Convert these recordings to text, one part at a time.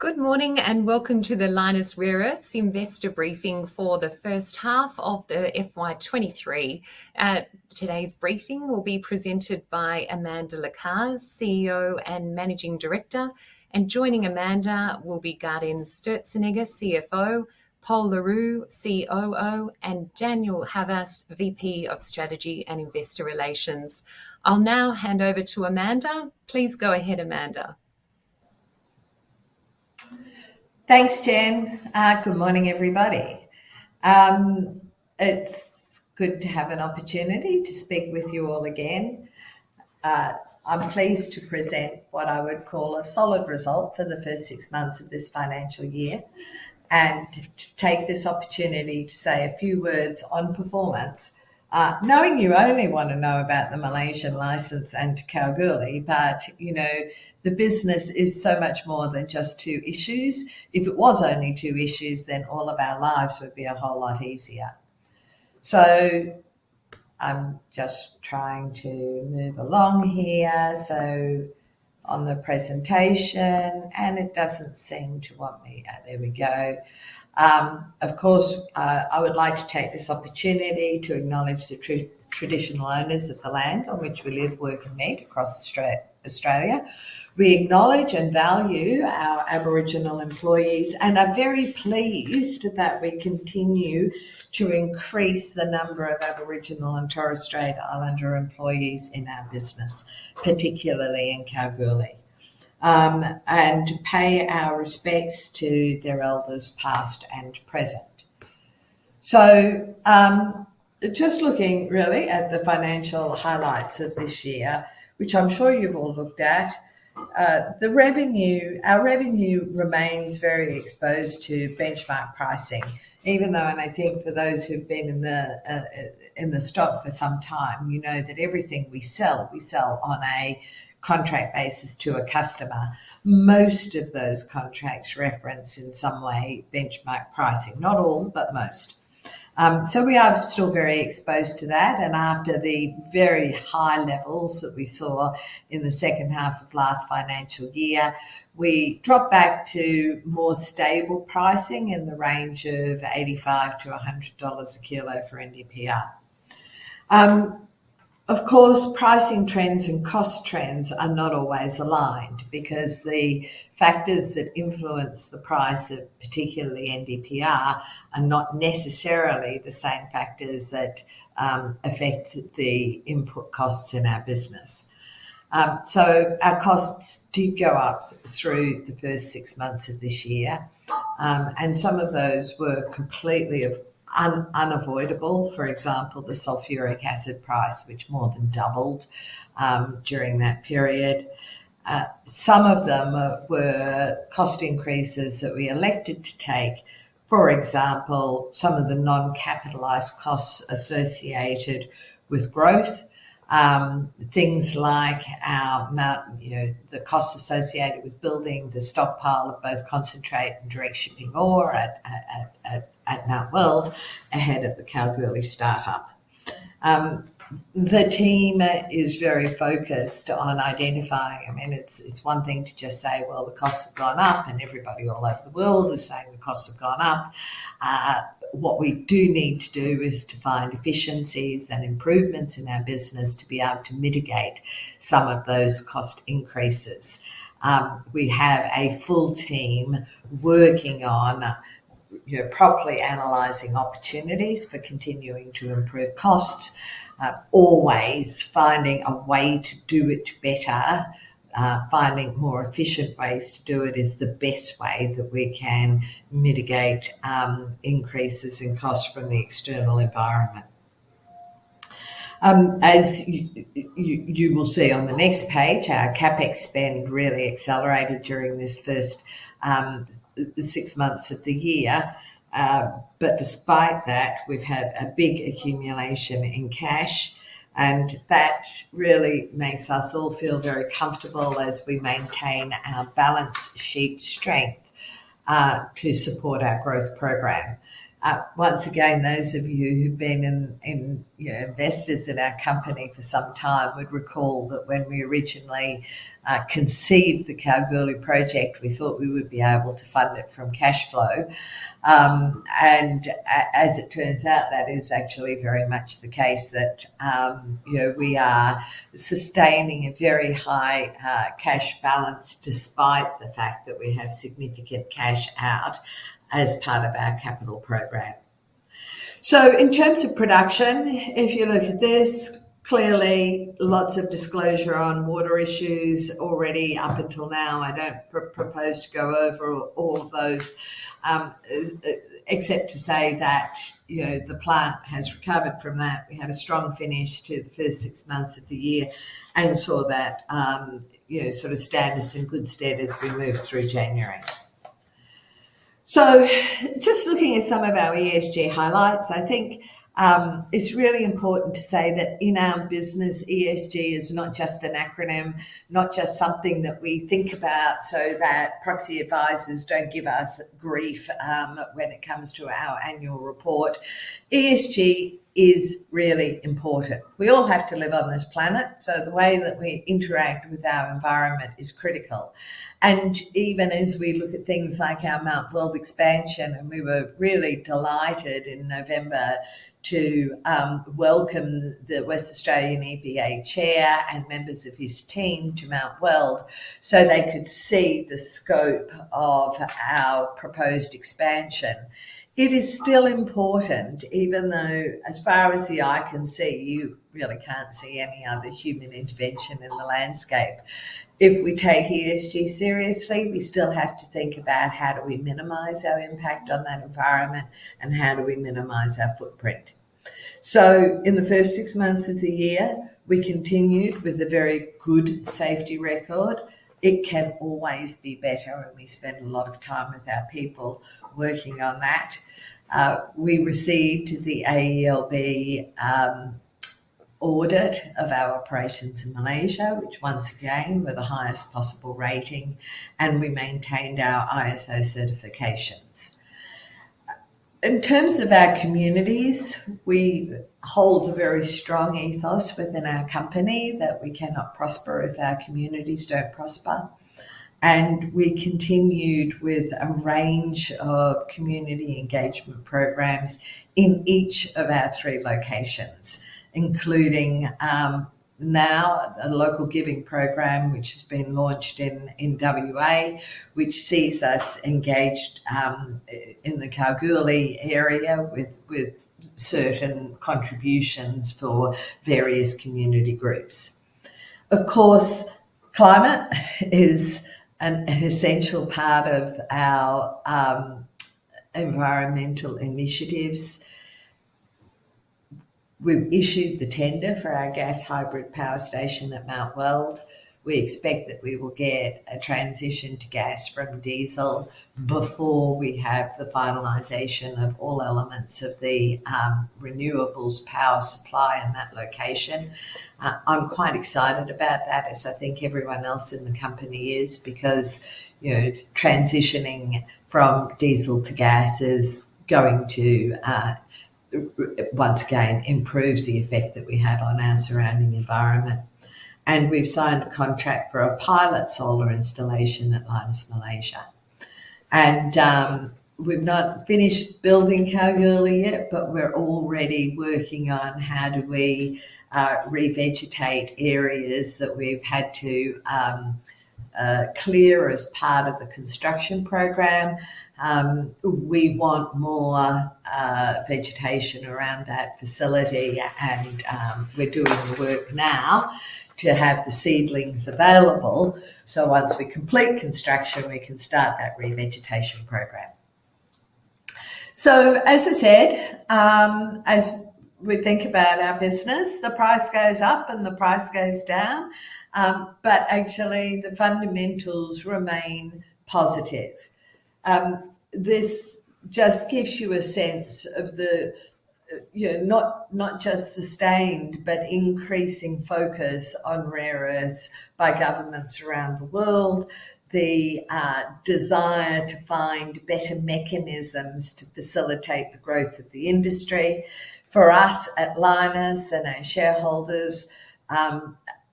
Good morning and welcome to the Lynas Rare Earths investor briefing for the first half of the FY23. Today's briefing will be presented by Amanda Lacaze, CEO and Managing Director, and joining Amanda will be Gardin Sturzenegger, CFO, Paul Leroux, COO, and Daniel Havas, VP of Strategy and Investor Relations. I'll now hand over to Amanda. Please go ahead, Amanda. Thanks, Jen. Good morning, everybody. It's good to have an opportunity to speak with you all again. I'm pleased to present what I would call a solid result for the first 6 months of this financial year and to take this opportunity to say a few words on performance. Knowing you only want to know about the Malaysian license and Kalgoorlie, but the business is so much more than just two issues. If it was only two issues, then all of our lives would be a whole lot easier. So I'm just trying to move along here. So on the presentation, and it doesn't seem to want me. There we go. Of course, I would like to take this opportunity to acknowledge the traditional owners of the land on which we live, work and meet across Australia. We acknowledge and value our Aboriginal employees and are very pleased that we continue to increase the number of Aboriginal and Torres Strait Islander employees in our business, particularly in Kalgoorlie. And to pay our respects to their elders past and present. So just looking really at the financial highlights of this year, which I'm sure you've all looked at, our revenue remains very exposed to benchmark pricing, even though, and I think for those who've been in the stock for some time, you know that everything we sell on a contract basis to a customer. Most of those contracts reference in some way benchmark pricing, not all, but most. So we are still very exposed to that. And after the very high levels that we saw in the second half of last financial year, we dropped back to more stable pricing in the range of $85 to $100 a kilo for NdPr. Of course, pricing trends and cost trends are not always aligned because the factors that influence the price of particularly NdPr are not necessarily the same factors that affect the input costs in our business. So our costs did go up through the first 6 months of this year, and some of those were completely unavoidable. For example, the sulfuric acid price, which more than doubled during that period. Some of them were cost increases that we elected to take. For example, some of the non-capitalised costs associated with growth, things like the costs associated with building the stockpile of both concentrate and direct shipping ore at Mount Weld ahead of the Kalgoorlie startup. The team is very focused on identifying. I mean, it's one thing to just say, well, the costs have gone up, and everybody all over the world is saying the costs have gone up. What we do need to do is to find efficiencies and improvements in our business to be able to mitigate some of those cost increases. We have a full team working on properly analysing opportunities for continuing to improve costs, always finding a way to do it better. Finding more efficient ways to do it is the best way that we can mitigate increases in costs from the external environment. As you will see on the next page, our CapEx spend really accelerated during this first 6 months of the year. But despite that, we've had a big accumulation in cash. And that really makes us all feel very comfortable as we maintain our balance sheet strength to support our growth program. Once again, those of you who've been in investors in our company for some time would recall that when we originally conceived the Kalgoorlie project, we thought we would be able to fund it from cash flow. And as it turns out, that is actually very much the case, that we are sustaining a very high cash balance despite the fact that we have significant cash out as part of our capital program. So in terms of production, if you look at this, clearly lots of disclosure on water issues already up until now. I don't propose to go over all of those, except to say that the plant has recovered from that. We had a strong finish to the first 6 months of the year and saw that sort of stand us in good stead as we move through January. So just looking at some of our ESG highlights, I think it's really important to say that in our business, ESG is not just an acronym, not just something that we think about so that proxy advisors don't give us grief when it comes to our annual report. ESG is really important. We all have to live on this planet, so the way that we interact with our environment is critical. And even as we look at things like our Mount Weld expansion, and we were really delighted in November to welcome the West Australian EPA chair and members of his team to Mount Weld so they could see the scope of our proposed expansion. It is still important, even though as far as the eye can see, you really can't see any other human intervention in the landscape. If we take ESG seriously, we still have to think about how do we minimise our impact on that environment and how do we minimise our footprint. So in the first 6 months of the year, we continued with a very good safety record. It can always be better, and we spend a lot of time with our people working on that. We received the AELB audit of our operations in Malaysia, which once again were the highest possible rating, and we maintained our ISO certifications. In terms of our communities, we hold a very strong ethos within our company that we cannot prosper if our communities don't prosper. And we continued with a range of community engagement programs in each of our 3 locations, including now a local giving program which has been launched in WA, which sees us engaged in the Kalgoorlie area with certain contributions for various community groups. Of course, climate is an essential part of our environmental initiatives. We've issued the tender for our gas hybrid power station at Mount Weld. We expect that we will get a transition to gas from diesel before we have the finalisation of all elements of the renewables power supply in that location. I'm quite excited about that, as I think everyone else in the company is, because transitioning from diesel to gas is going to once again improves the effect that we have on our surrounding environment. And we've signed a contract for a pilot solar installation at Lynas Malaysia. And we've not finished building Kalgoorlie yet, but we're already working on how do we revegetate areas that we've had to clear as part of the construction program. We want more vegetation around that facility, and we're doing the work now to have the seedlings available. So once we complete construction, we can start that revegetation program. So as I said, as we think about our business, the price goes up and the price goes down, but actually the fundamentals remain positive. This just gives you a sense of the not just sustained but increasing focus on rare earths by governments around the world, the desire to find better mechanisms to facilitate the growth of the industry, For us at Lynas and our shareholders,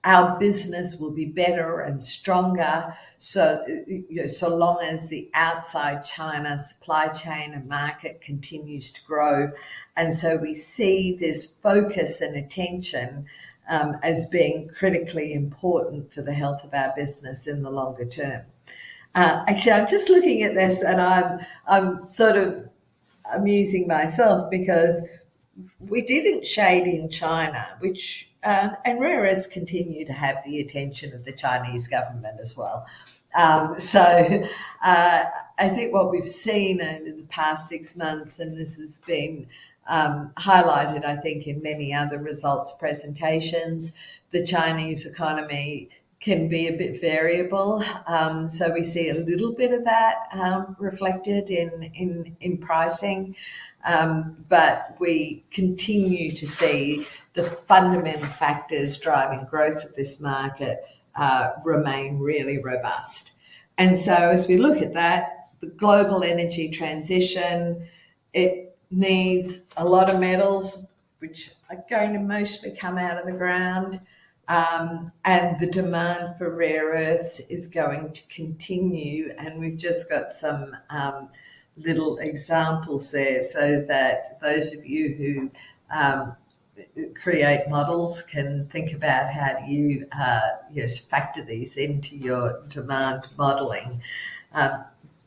our business will be better and stronger so long as the outside China supply chain and market continues to grow. And so we see this focus and attention as being critically important for the health of our business in the longer term. Actually, I'm just looking at this and I'm sort of amusing myself because we didn't shade in China, which and rare earths continue to have the attention of the Chinese government as well. So I think what we've seen over the past 6 months, and this has been highlighted, I think, in many other results presentations, the Chinese economy can be a bit variable. So we see a little bit of that reflected in pricing. But we continue to see the fundamental factors driving growth of this market remain really robust. And so as we look at that, the global energy transition, it needs a lot of metals, which are going to mostly come out of the ground. And the demand for rare earths is going to continue. And we've just got some little examples there so that those of you who create models can think about how do you factor these into your demand modelling.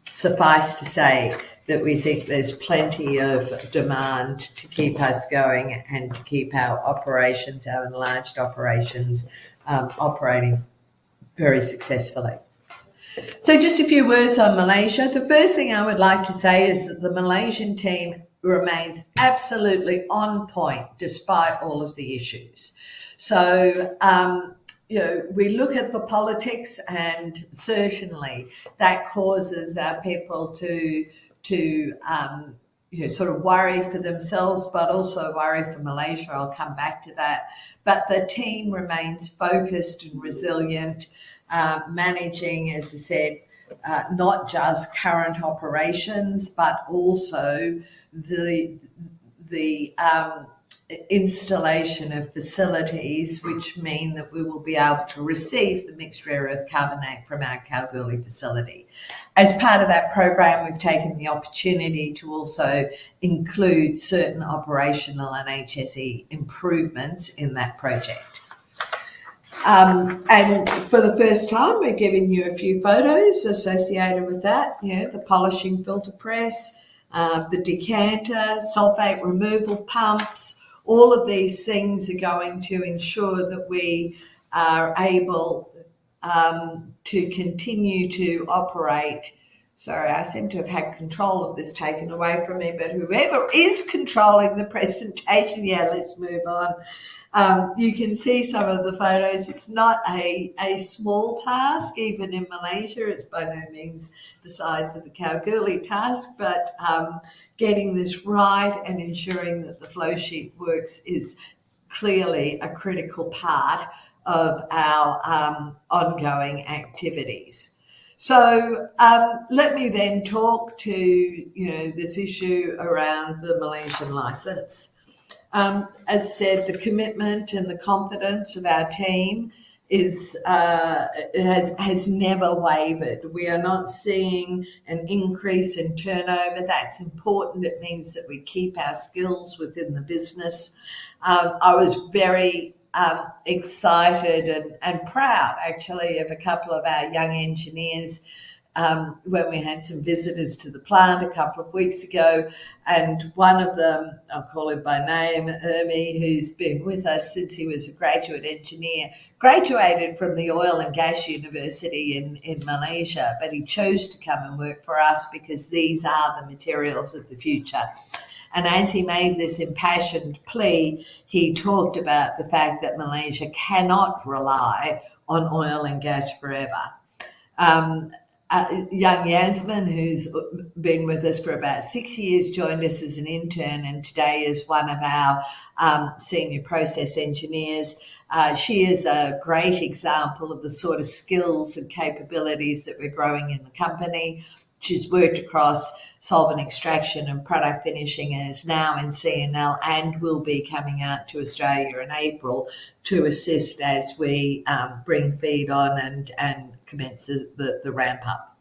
Suffice to say that we think there's plenty of demand to keep us going and to keep our operations, our enlarged operations, operating very successfully. So just a few words on Malaysia. The first thing I would like to say is that the Malaysian team remains absolutely on point despite all of the issues. So, we look at the politics, and certainly that causes our people to sort of worry for themselves, but also worry for Malaysia. I'll come back to that. But the team remains focused and resilient, managing, as I said, not just current operations, but also the installation of facilities which mean that we will be able to receive the mixed rare earth carbonate from our Kalgoorlie facility. As part of that program, we've taken the opportunity to also include certain operational and HSE improvements in that project. And for the first time, we're giving you a few photos associated with that, the polishing filter press, the decanter, sulfate removal pumps. All of these things are going to ensure that we are able to continue to operate. Sorry, I seem to have had control of this taken away from me, but whoever is controlling the presentation, let's move on. You can see some of the photos. It's not a small task, even in Malaysia. It's by no means the size of the Kalgoorlie task, but getting this right and ensuring that the flow sheet works is clearly a critical part of our ongoing activities. So let me then talk to this issue around the Malaysian licence. As said, the commitment and the confidence of our team has never wavered. We are not seeing an increase in turnover. That's important. It means that we keep our skills within the business. I was very excited and proud, actually, of a couple of our young engineers when we had some visitors to the plant a couple of weeks ago. And one of them, I'll call him by name, Ermi, who's been with us since he was a graduate engineer, graduated from the Oil and Gas University in Malaysia, but he chose to come and work for us because these are the materials of the future. And as he made this impassioned plea, he talked about the fact that Malaysia cannot rely on oil and gas forever. Young Yasmin, who's been with us for about 6 years, joined us as an intern and today is one of our senior process engineers. She is a great example of the sort of skills and capabilities that we're growing in the company. She's worked across solvent extraction and product finishing and is now in CNL and will be coming out to Australia in April to assist as we bring feed on and commence the ramp up.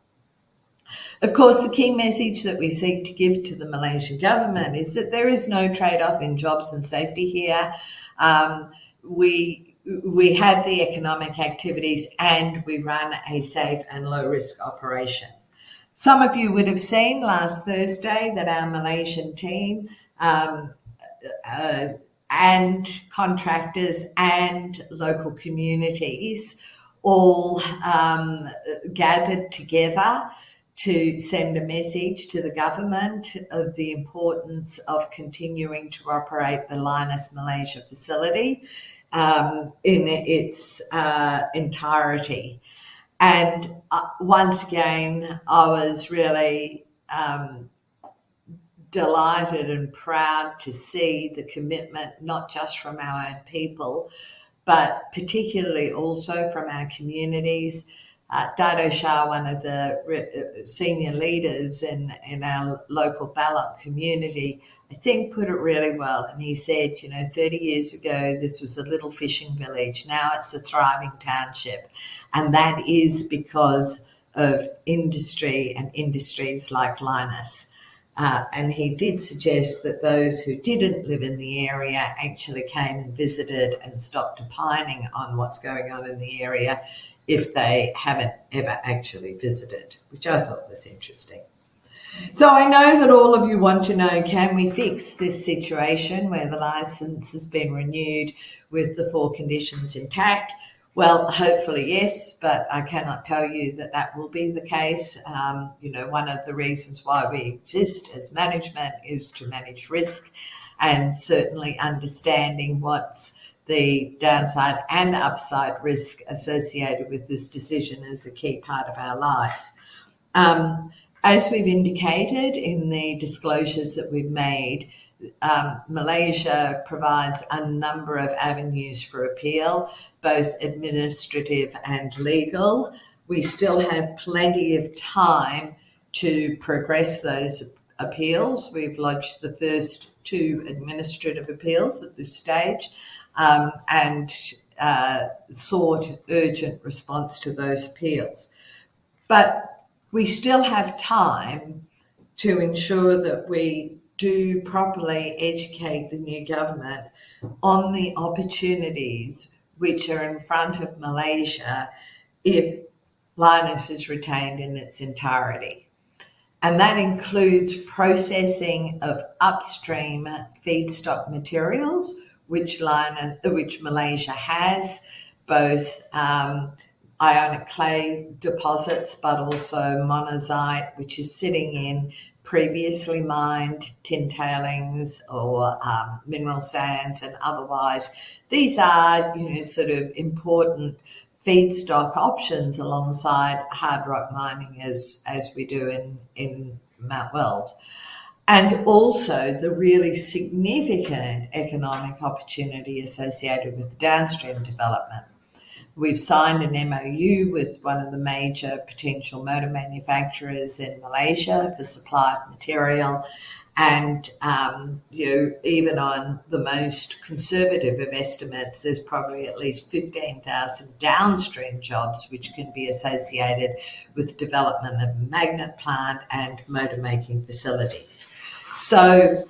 Of course, the key message that we seek to give to the Malaysian government is that there is no trade-off in jobs and safety here. We have the economic activities and we run a safe and low-risk operation. Some of you would have seen last Thursday that our Malaysian team and contractors and local communities all gathered together to send a message to the government of the importance of continuing to operate the Lynas Malaysia facility in its entirety. And once again, I was really delighted and proud to see the commitment, not just from our own people, but particularly also from our communities. Dato Shah, one of the senior leaders in our local Balok community, I think put it really well. And he said, 30 years ago, this was a little fishing village. Now it's a thriving township. And that is because of industry and industries like Lynas. And he did suggest that those who didn't live in the area actually came and visited and stopped opining on what's going on in the area if they haven't ever actually visited, which I thought was interesting. So I know that all of you want to know, can we fix this situation where the licence has been renewed with the 4 conditions intact? Well, hopefully yes, but I cannot tell you that that will be the case. One of the reasons why we exist as management is to manage risk, and certainly understanding what's the downside and upside risk associated with this decision is a key part of our lives. As we've indicated in the disclosures that we've made, Malaysia provides a number of avenues for appeal, both administrative and legal. We still have plenty of time to progress those appeals. We've lodged the first 2 administrative appeals at this stage, and sought urgent response to those appeals. But we still have time to ensure that we do properly educate the new government on the opportunities which are in front of Malaysia if Lynas is retained in its entirety. And that includes processing of upstream feedstock materials, which Malaysia has, both ionic clay deposits, but also monazite, which is sitting in previously mined tin tailings or mineral sands and otherwise. These are, sort of important feedstock options alongside hard rock mining as we do in Mount Weld. And also the really significant economic opportunity associated with downstream development. We've signed an MOU with one of the major potential motor manufacturers in Malaysia for supply of material. And, even on the most conservative of estimates, there's probably at least 15,000 downstream jobs which can be associated with development of a magnet plant and motor making facilities. So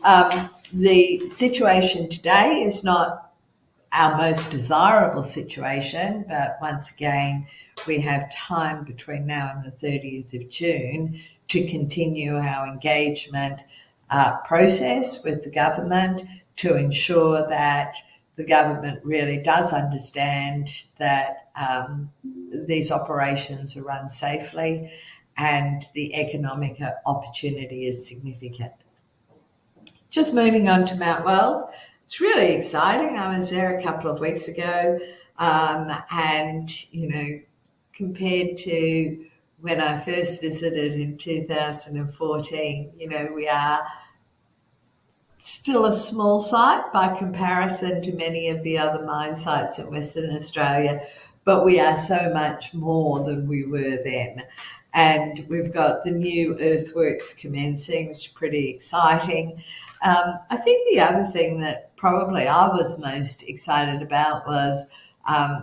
the situation today is not our most desirable situation, but once again, we have time between now and the 30th of June to continue our engagement process with the government to ensure that the government really does understand that these operations are run safely and the economic opportunity is significant. Just moving on to Mount Weld, it's really exciting. I was there a couple of weeks ago, and compared to when I first visited in 2014, we are still a small site by comparison to many of the other mine sites in Western Australia, but we are so much more than we were then. and we've got the new earthworks commencing, which is pretty exciting. I think the other thing that probably I was most excited about was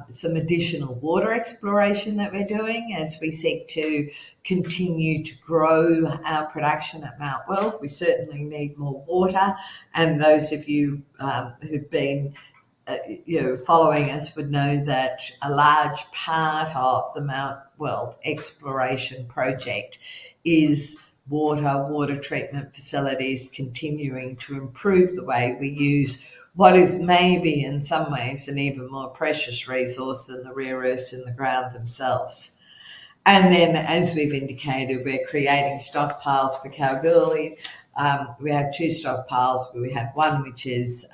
some additional water exploration that we're doing as we seek to continue to grow our production at Mount Weld. We certainly need more water, and those of you who've been following us would know that a large part of the Mount Weld exploration project is water treatment facilities, continuing to improve the way we use what is maybe in some ways an even more precious resource than the rare earths in the ground themselves. And then, as we've indicated, we're creating stockpiles for Kalgoorlie. We have two stockpiles. We have one which is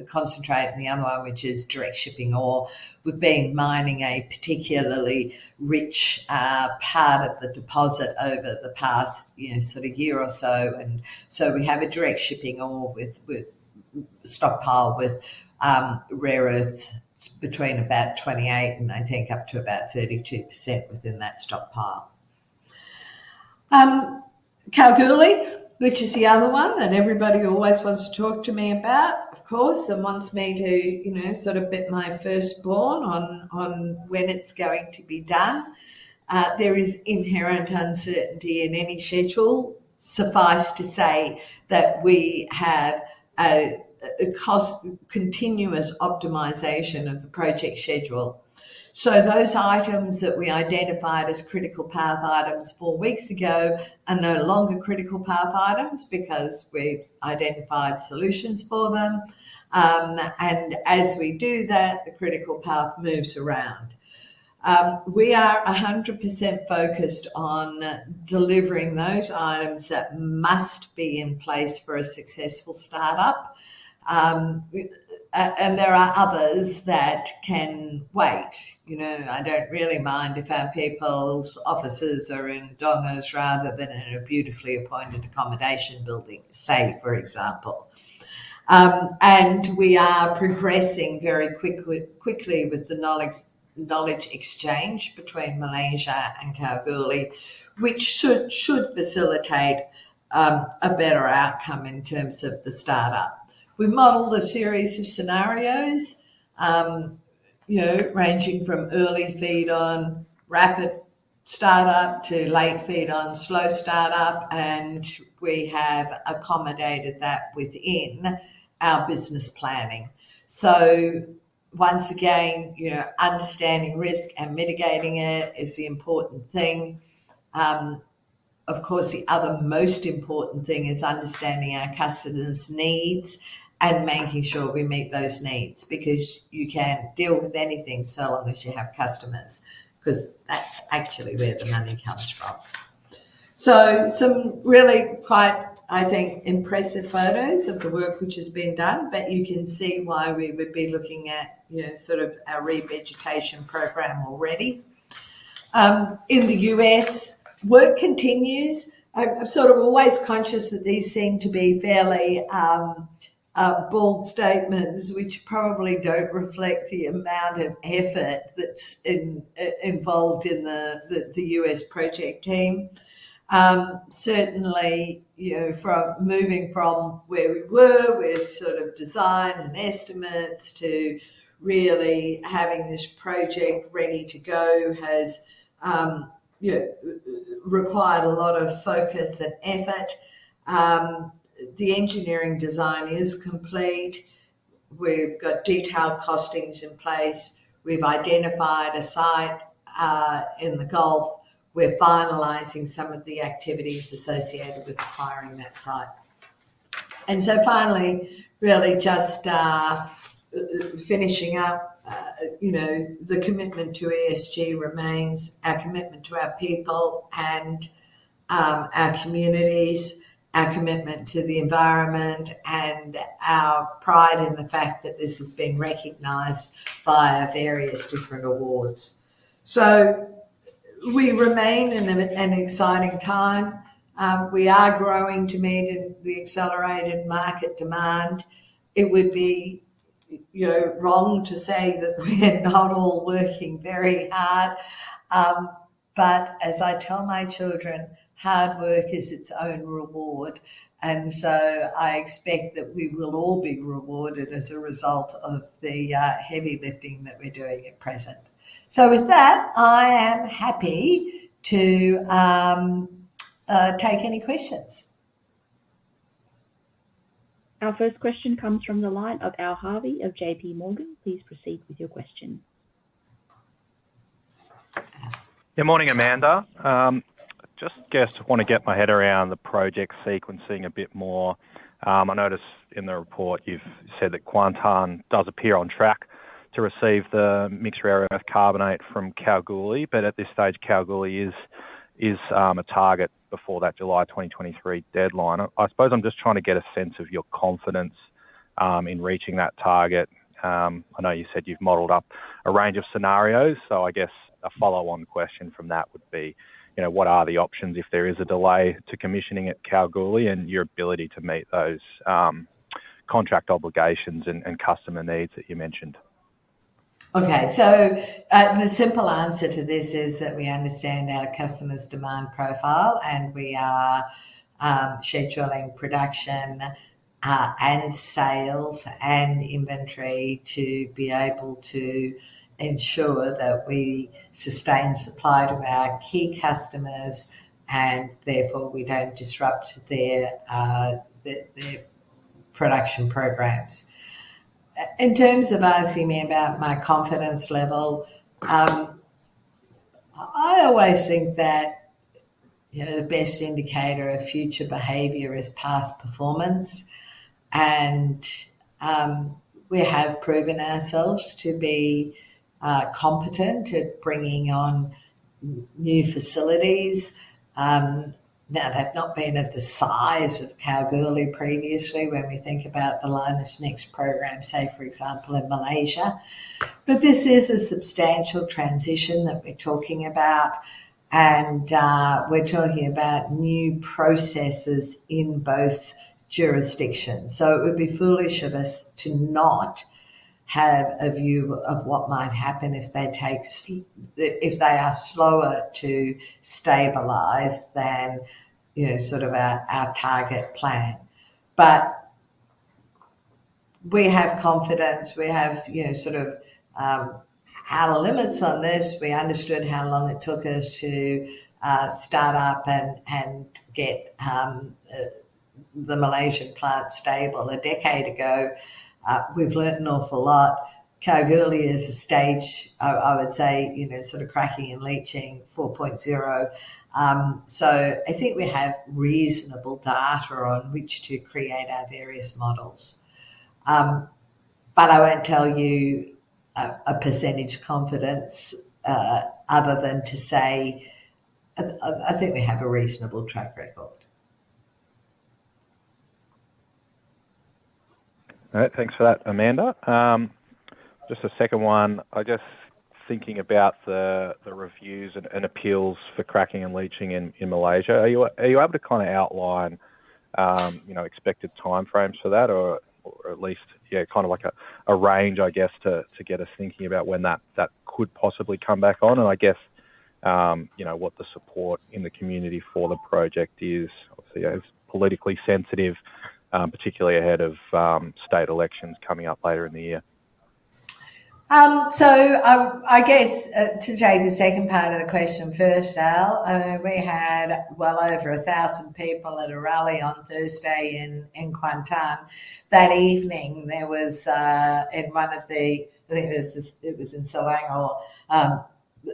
concentrate and the other one which is direct shipping ore. We've been mining a particularly rich part of the deposit over the past sort of year or so, and so we have a direct shipping ore with stockpile with rare earth between about 28 and I think up to about 32% within that stockpile. Kalgoorlie, which is the other one that everybody always wants to talk to me about, of course, and wants me to, sort of bet my firstborn on when it's going to be done. There is inherent uncertainty in any schedule. Suffice to say that we have a continuous optimization of the project schedule. So those items that we identified as critical path items 4 weeks ago are no longer critical path items because we've identified solutions for them. And as we do that, the critical path moves around. We are 100% focused on delivering those items that must be in place for a successful startup. And there are others that can wait. I don't really mind if our people's offices are in dongers rather than in a beautifully appointed accommodation building, say, for example. And we are progressing very quickly with the knowledge exchange between Malaysia and Kalgoorlie, which should facilitate a better outcome in terms of the startup. We modelled a series of scenarios, ranging from early feed on, rapid startup to late feed on, slow startup, and we have accommodated that within our business planning. So once again, understanding risk and mitigating it is the important thing. Of course, the other most important thing is understanding our customers' needs and making sure we meet those needs, because you can deal with anything so long as you have customers, because that's actually where the money comes from. So some really quite, I think, impressive photos of the work which has been done, but you can see why we would be looking at, sort of our revegetation program already. In the US, work continues. I'm sort of always conscious that these seem to be fairly bold statements, which probably don't reflect the amount of effort that's involved in the US project team. Certainly, from moving from where we were with sort of design and estimates to really having this project ready to go has required a lot of focus and effort. The engineering design is complete. We've got detailed costings in place. We've identified a site in the Gulf. We're finalising some of the activities associated with acquiring that site. And so finally, really just finishing up, the commitment to ESG remains, our commitment to our people and our communities, our commitment to the environment, and our pride in the fact that this has been recognised via various different awards. So we remain in an exciting time. We are growing to meet the accelerated market demand. It would be wrong to say that we're not all working very hard. But as I tell my children, hard work is its own reward. And so I expect that we will all be rewarded as a result of the heavy lifting that we're doing at present. So with that, I am happy to take any questions. Our first question comes from the line of Al Harvey of JP Morgan. Please proceed with your question. Good morning, Amanda. Just want to get my head around the project sequencing a bit more. I noticed in the report you've said that Kuantan does appear on track to receive the mixed rare earth carbonate from Kalgoorlie, but at this stage Kalgoorlie is a target before that July 2023 deadline. I suppose I'm just trying to get a sense of your confidence in reaching that target. I know you said you've modelled up a range of scenarios, so I guess a follow-on question from that would be, what are the options if there is a delay to commissioning at Kalgoorlie and your ability to meet those contract obligations and customer needs that you mentioned? Okay, so the simple answer to this is that we understand our customers' demand profile and we are scheduling production and sales and inventory to be able to ensure that we sustain supply to our key customers and therefore we don't disrupt their production programs. In terms of asking me about my confidence level, I always think that the best indicator of future behaviour is past performance, and we have proven ourselves to be competent at bringing on new facilities. Now, they've not been of the size of Kalgoorlie previously when we think about the Lynas Next program, say, for example, in Malaysia. But this is a substantial transition that we're talking about, and we're talking about new processes in both jurisdictions. So it would be foolish of us to not have a view of what might happen if they are slower to stabilise than sort of our target plan. But we have confidence. We have sort of our limits on this. We understood how long it took us to start up and get the Malaysian plant stable a decade ago. We've learnt an awful lot. Kalgoorlie is a stage, I would say, sort of cracking and leaching 4.0. So I think we have reasonable data on which to create our various models. But I won't tell you a percentage confidence other than to say I think we have a reasonable track record. All right, thanks for that, Amanda. Just a second one. I guess thinking about the reviews and appeals for cracking and leaching in Malaysia, are you able to kind of outline expected timeframes for that, or at least kind of like a range, I guess, to get us thinking about when that could possibly come back on, and I guess what the support in the community for the project is. Obviously, it's politically sensitive, particularly ahead of state elections coming up later in the year. So I guess to take the second part of the question first, Al, we had well over 1,000 people at a rally on Thursday in Kuantan. That evening, there was in one of the, I think it was in Selangor,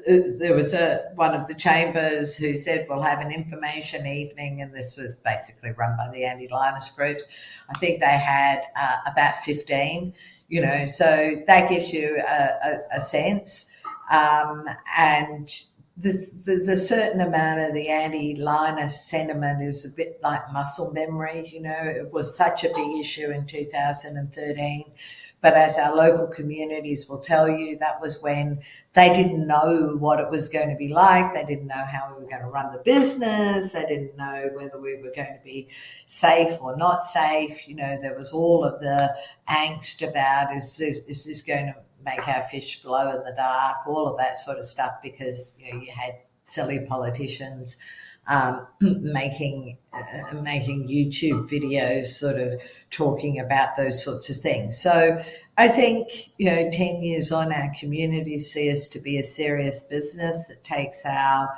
there was one of the chambers who said we'll have an information evening, and this was basically run by the anti-Lynas groups. I think they had about 15. So that gives you a sense. And there's a certain amount of the anti-Lynas sentiment is a bit like muscle memory. It was such a big issue in 2013. But as our local communities will tell you, that was when they didn't know what it was going to be like. They didn't know how we were going to run the business. They didn't know whether we were going to be safe or not safe. There was all of the angst about, is this going to make our fish glow in the dark, all of that sort of stuff, because you had silly politicians making YouTube videos sort of talking about those sorts of things. So I think, 10 years on, our communities see us to be a serious business that takes our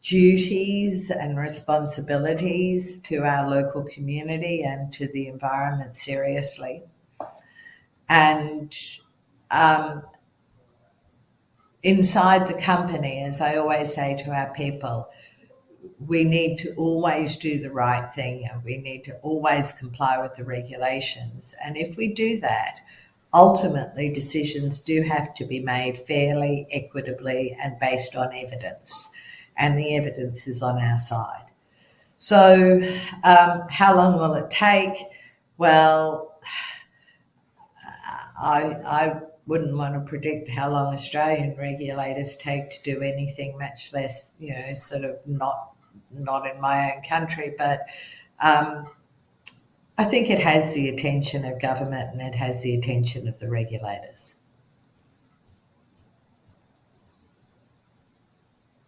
duties and responsibilities to our local community and to the environment seriously. And inside the company, as I always say to our people, we need to always do the right thing and we need to always comply with the regulations. And if we do that, ultimately decisions do have to be made fairly, equitably, and based on evidence. And the evidence is on our side. So how long will it take? Well, I wouldn't want to predict how long Australian regulators take to do anything, much less, sort of not in my own country. But I think it has the attention of government and it has the attention of the regulators.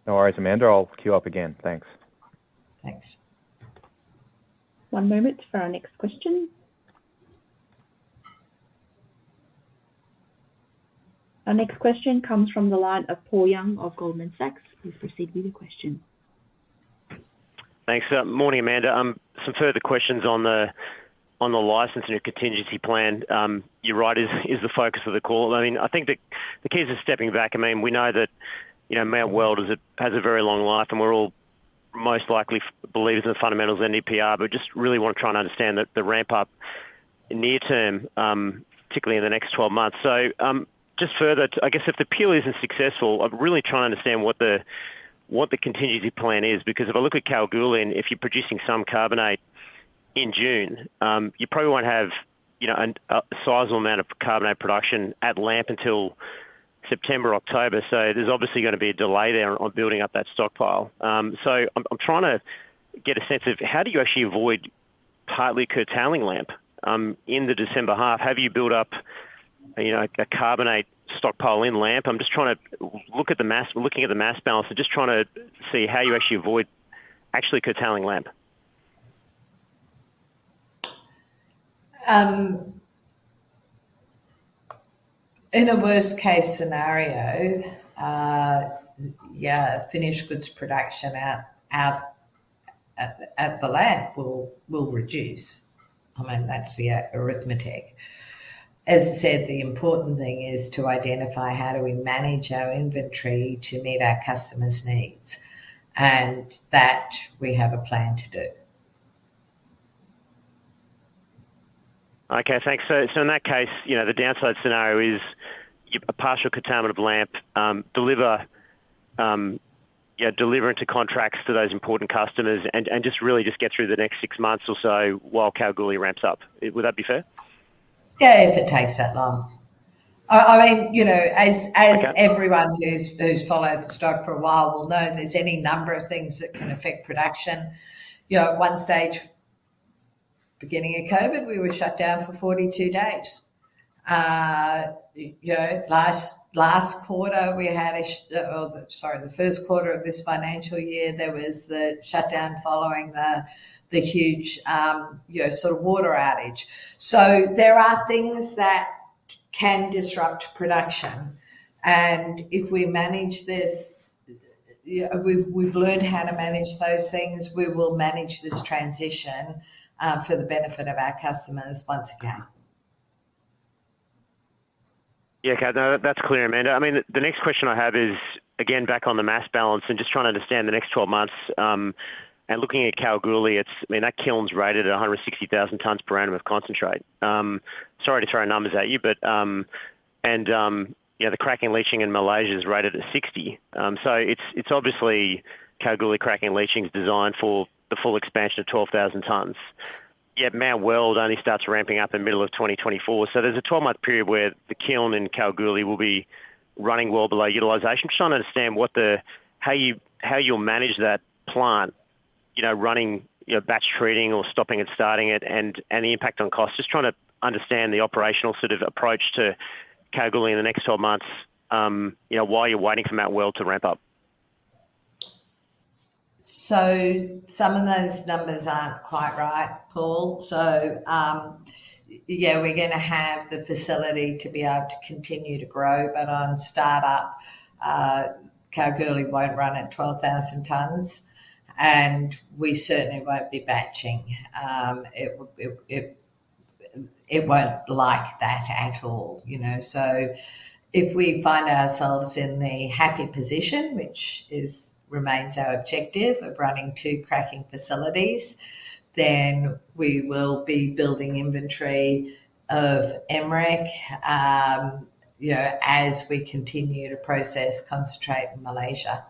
No worries, Amanda. I'll queue up again. Thanks. Thanks. One moment for our next question. Our next question comes from the line of Paul Young of Goldman Sachs. Please proceed with your question. Thanks. Morning, Amanda. Some further questions on the licence and your contingency plan. You're right, is the focus of the call. I mean, I think the keys are stepping back. I mean, we know that Mount Weld has a very long life, and we're all most likely believers in the fundamentals of NdPr, but just really want to try and understand the ramp up near term, particularly in the next 12 months. So just further, I guess if the peel isn't successful, I'm really trying to understand what the contingency plan is, because if I look at Kalgoorlie, and if you're producing some carbonate in June, you probably won't have a sizable amount of carbonate production at LAMP until September, October. So there's obviously going to be a delay there on building up that stockpile. So I'm trying to get a sense of how do you actually avoid partly curtailing LAMP in the December half? Have you built up a carbonate stockpile in LAMP? I'm just trying to looking at the mass balance and just trying to see how you actually avoid actually curtailing LAMP. In a worst case scenario, finished goods production out at the LAMP will reduce. I mean, that's the arithmetic. As I said, the important thing is to identify how do we manage our inventory to meet our customers' needs, and that we have a plan to do. Okay, thanks. So in that case, the downside scenario is a partial curtailment of LAMP, deliver into contracts to those important customers, and just really just get through the next 6 months or so while Kalgoorlie ramps up. Would that be fair? Yeah, if it takes that long. I mean, as okay. Everyone who's followed the stock for a while will know, there's any number of things that can affect production. At one stage, beginning of COVID, we were shut down for 42 days. Last quarter we had the first quarter of this financial year, there was the shutdown following the huge, sort of water outage. So there are things that can disrupt production, and if we manage this, we've learned how to manage those things. We will manage this transition for the benefit of our customers once again. Yeah, okay, no, that's clear, Amanda. I mean, the next question I have is, again, back on the mass balance and just trying to understand the next 12 months. And looking at Kalgoorlie, that kiln's rated at 160,000 tonnes per annum of concentrate. Sorry to throw numbers at you, but the cracking and leaching in Malaysia is rated at 60. So it's obviously Kalgoorlie cracking and leaching is designed for the full expansion of 12,000 tonnes. Yet Mount Weld only starts ramping up in the middle of 2024. So there's a 12-month period where the kiln in Kalgoorlie will be running well below utilisation. I'm trying to understand how you'll manage that plant, running batch treating or stopping and starting it, and the impact on costs. Just trying to understand the operational sort of approach to Kalgoorlie in the next 12 months, while you're waiting for Mount Weld to ramp up. So some of those numbers aren't quite right, Paul. So yeah, we're going to have the facility to be able to continue to grow, but on startup, Kalgoorlie won't run at 12,000 tonnes, and we certainly won't be batching. It won't like that at all, you know. So if we find ourselves in the happy position, which remains our objective of running 2 cracking facilities, then we will be building inventory of MREC, as we continue to process concentrate in Malaysia.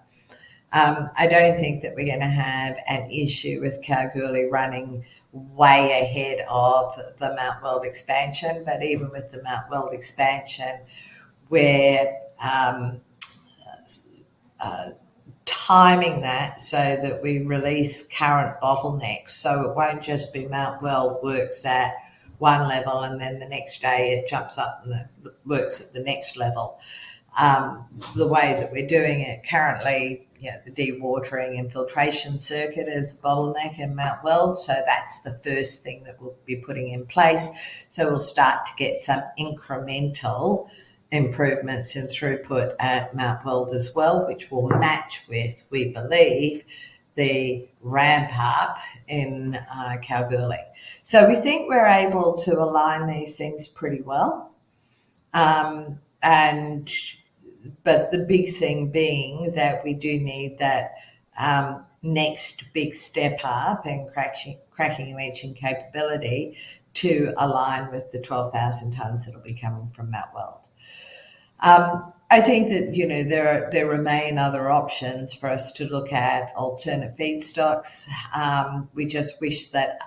I don't think that we're going to have an issue with Kalgoorlie running way ahead of the Mount Weld expansion, but even with the Mount Weld expansion, we're timing that so that we release current bottlenecks. So it won't just be Mount Weld works at one level and then the next day it jumps up and it works at the next level. The way that we're doing it currently, the dewatering and filtration circuit is a bottleneck in Mount Weld, so that's the first thing that we'll be putting in place. So we'll start to get some incremental improvements in throughput at Mount Weld as well, which will match with, we believe, the ramp up in Kalgoorlie. So we think we're able to align these things pretty well. But the big thing being that we do need that next big step up in cracking and leaching capability to align with the 12,000 tonnes that will be coming from Mount Weld. I think that there remain other options for us to look at alternate feedstocks. We just wish that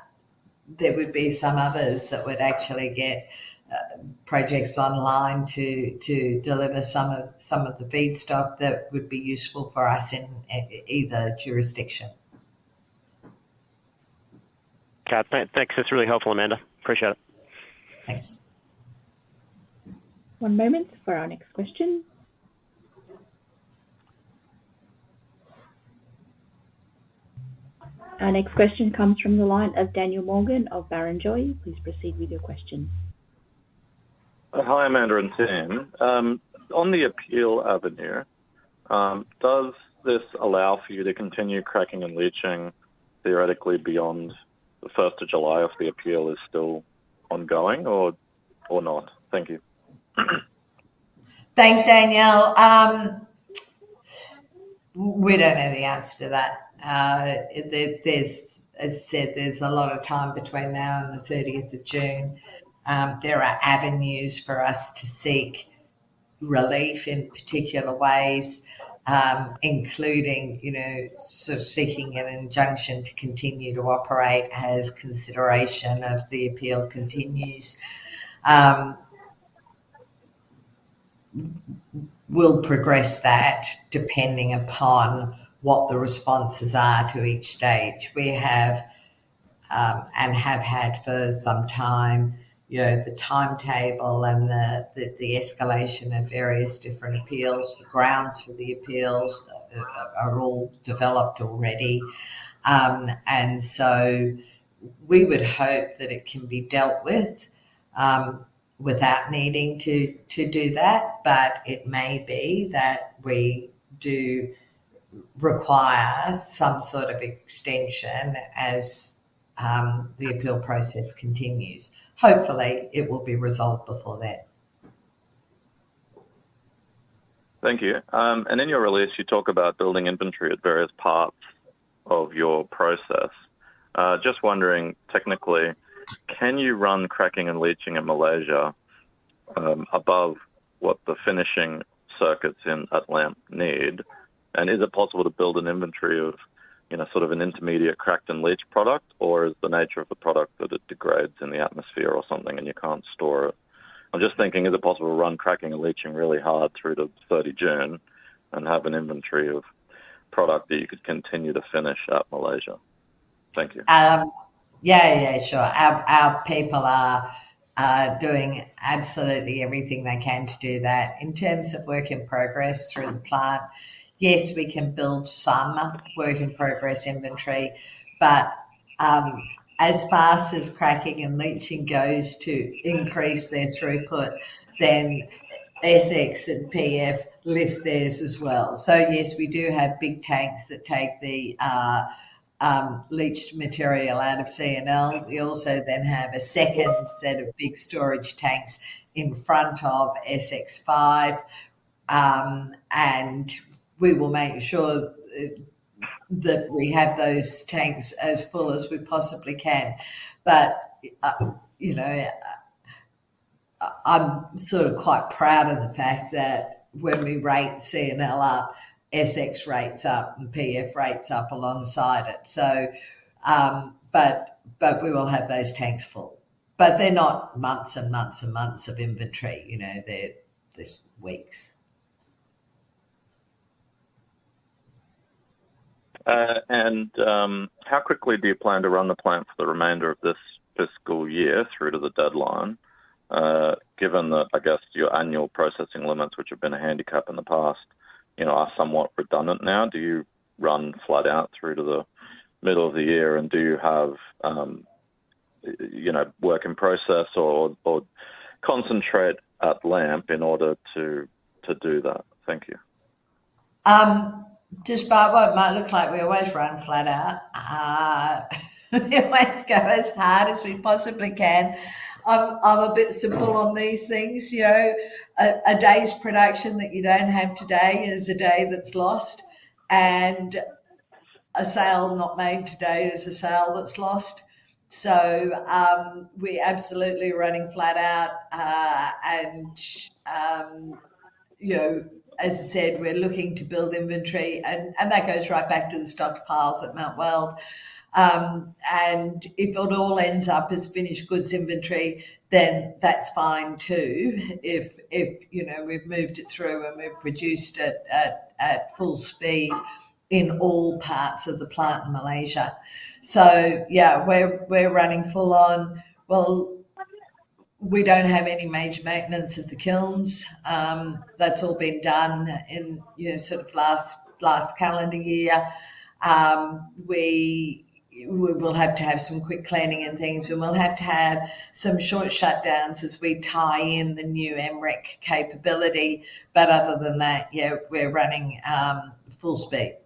there would be some others that would actually get projects online to deliver some of the feedstock that would be useful for us in either jurisdiction. Okay, thanks. That's really helpful, Amanda. Appreciate it. Thanks. One moment for our next question. Our next question comes from the line of Daniel Morgan of Barrenjoey. Please proceed with your question. Hi, Amanda and team. On the appeal avenue, does this allow for you to continue cracking and leaching theoretically beyond the 1st of July if the appeal is still ongoing or not? Thank you. Thanks, Danielle. We don't know the answer to that. As I said, there's a lot of time between now and the 30th of June. There are avenues for us to seek relief in particular ways, including, sort of seeking an injunction to continue to operate as consideration of the appeal continues. We'll progress that depending upon what the responses are to each stage. We have and have had for some time, the timetable and the escalation of various different appeals, the grounds for the appeals are all developed already. And so we would hope that it can be dealt with without needing to do that, but it may be that we do require some sort of extension as the appeal process continues. Hopefully it will be resolved before that. Thank you. And in your release, you talk about building inventory at various parts of your process. Just wondering, technically, can you run cracking and leaching in Malaysia above what the finishing circuits at LAMP need? And is it possible to build an inventory of, sort of an intermediate cracked and leached product, or is the nature of the product that it degrades in the atmosphere or something and you can't store it? I'm just thinking, is it possible to run cracking and leaching really hard through to 30 June and have an inventory of product that you could continue to finish at Malaysia? Thank you. Yeah, sure. Our people are doing absolutely everything they can to do that. In terms of work in progress through the plant, yes, we can build some work in progress inventory, but as fast as cracking and leaching goes to increase their throughput, then SX and PF lift theirs as well. So yes, we do have big tanks that take the leached material out of CNL. We also then have a second set of big storage tanks in front of SX5, and we will make sure that we have those tanks as full as we possibly can. But, I'm sort of quite proud of the fact that when we rate CNL up, SX rates up and PF rates up alongside it. So, but we will have those tanks full. But they're not months and months and months of inventory. They're just weeks. And how quickly do you plan to run the plant for the remainder of this fiscal year through to the deadline? Given that, I guess, your annual processing limits, which have been a handicap in the past, are somewhat redundant now. Do you run flat out through to the middle of the year, and do you have, work in process or concentrate at LAMP in order to do that? Thank you. Despite what it might look like, we always run flat out. We always go as hard as we possibly can. I'm a bit simple on these things. A day's production that you don't have today is a day that's lost, and a sale not made today is a sale that's lost. So we absolutely running flat out, as I said, we're looking to build inventory, and that goes right back to the stockpiles at Mount Weld. And if it all ends up as finished goods inventory, then that's fine too. If we've moved it through and we've produced it at full speed in all parts of the plant in Malaysia. So yeah, we're running full on. Well, we don't have any major maintenance of the kilns. That's all been done in sort of last calendar year. We will have to have some quick cleaning and things, and we'll have to have some short shutdowns as we tie in the new MREC capability. But other than that, yeah, we're running full speed.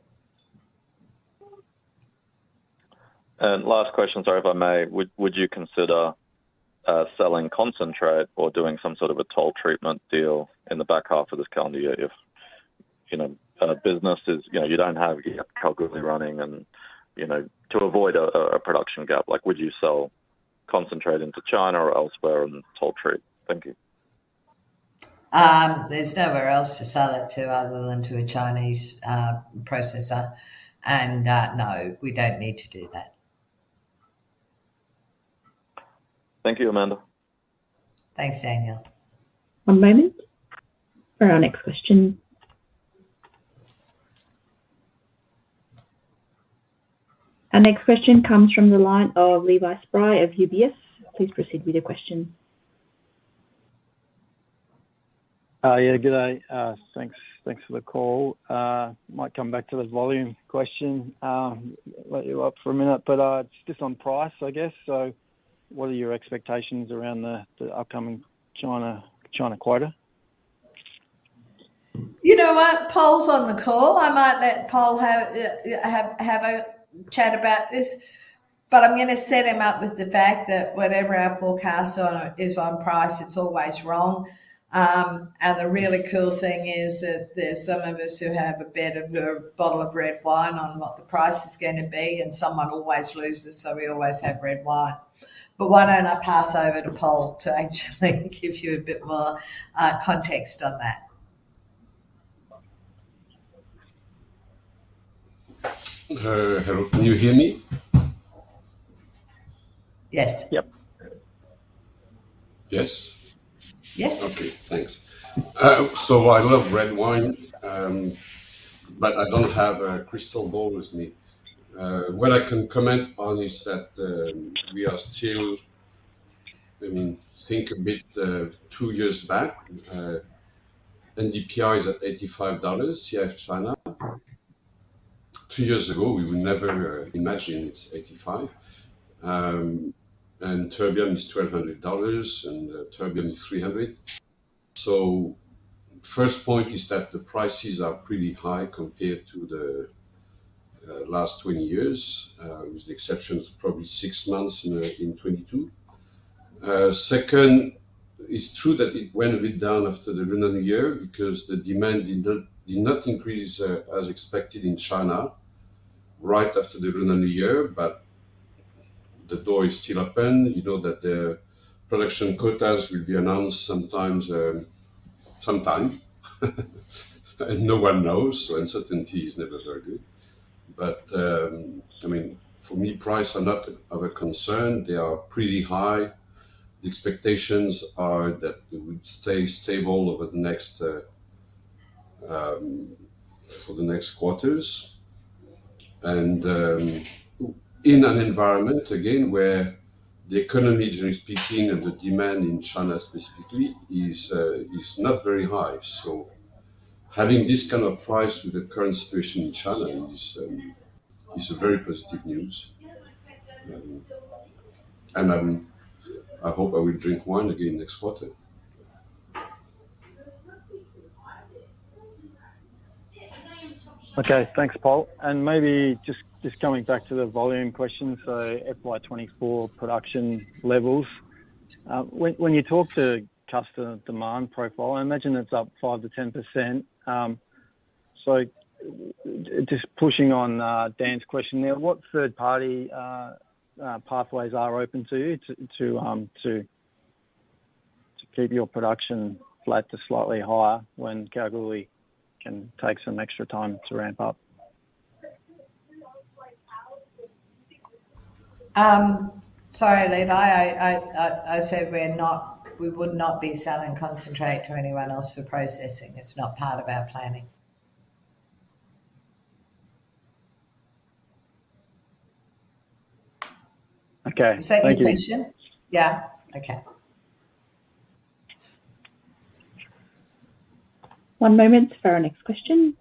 And last question, sorry if I may, would you consider selling concentrate or doing some sort of a toll treatment deal in the back half of this calendar year if, business is, you don't have Kalgoorlie running and, to avoid a production gap? Like, would you sell concentrate into China or elsewhere and toll treat? Thank you. There's nowhere else to sell it to other than to a Chinese processor. And no, we don't need to do that. Thank you, Amanda. Thanks, Daniel. One moment for our next question. Our next question comes from the line of Levi Spry of UBS. Please proceed with your question. G'day. Thanks for the call. Might come back to the volume question. Let you up for a minute, but it's just on price, I guess. So, what are your expectations around the upcoming China quota? You know what? Paul's on the call. I might let Paul have a chat about this, but I'm going to set him up with the fact that whatever our forecast is on price, it's always wrong. And the really cool thing is that there's some of us who have a bet of a bottle of red wine on what the price is going to be, and someone always loses, so we always have red wine. But why don't I pass over to Paul to actually give you a bit more context on that? Hello, can you hear me? Yes. Yep. Yes? Yes. Okay, thanks. So I love red wine, but I don't have a crystal ball with me. What I can comment on is that we are still, think a bit 2 years back, NdPr is at $85, CIF China, 2 years ago, we would never imagine it's 85. And terbium is $1,200 and terbium is 300. So first point is that the prices are pretty high compared to the last 20 years, with the exception of probably 6 months in 22. Second, it's true that it went a bit down after the Lunar New Year because the demand did not increase as expected in China right after the Lunar New Year, but the door is still open. You know that the production quotas will be announced sometime, and no one knows, so uncertainty is never very good. But I mean, for me, price are not of a concern. They are pretty high. The expectations are that it would stay stable over the next for the next quarters, and in an environment again where the economy, generally speaking, and the demand in China specifically is not very high. So having this kind of price with the current situation in China is a very positive news. And I hope I will drink wine again next quarter. Okay, thanks, Paul. And maybe just coming back to the volume question, so FY24 production levels. When you talk to customer demand profile, I imagine it's up 5 to 10%. So just pushing on Dan's question there, what third-party pathways are open to you to keep your production flat to slightly higher when Kalgoorlie can take some extra time to ramp up? Sorry, Levi. I said we would not be selling concentrate to anyone else for processing. It's not part of our planning. Okay. Is that thank your you. question? Yeah. Okay. One moment for our next question.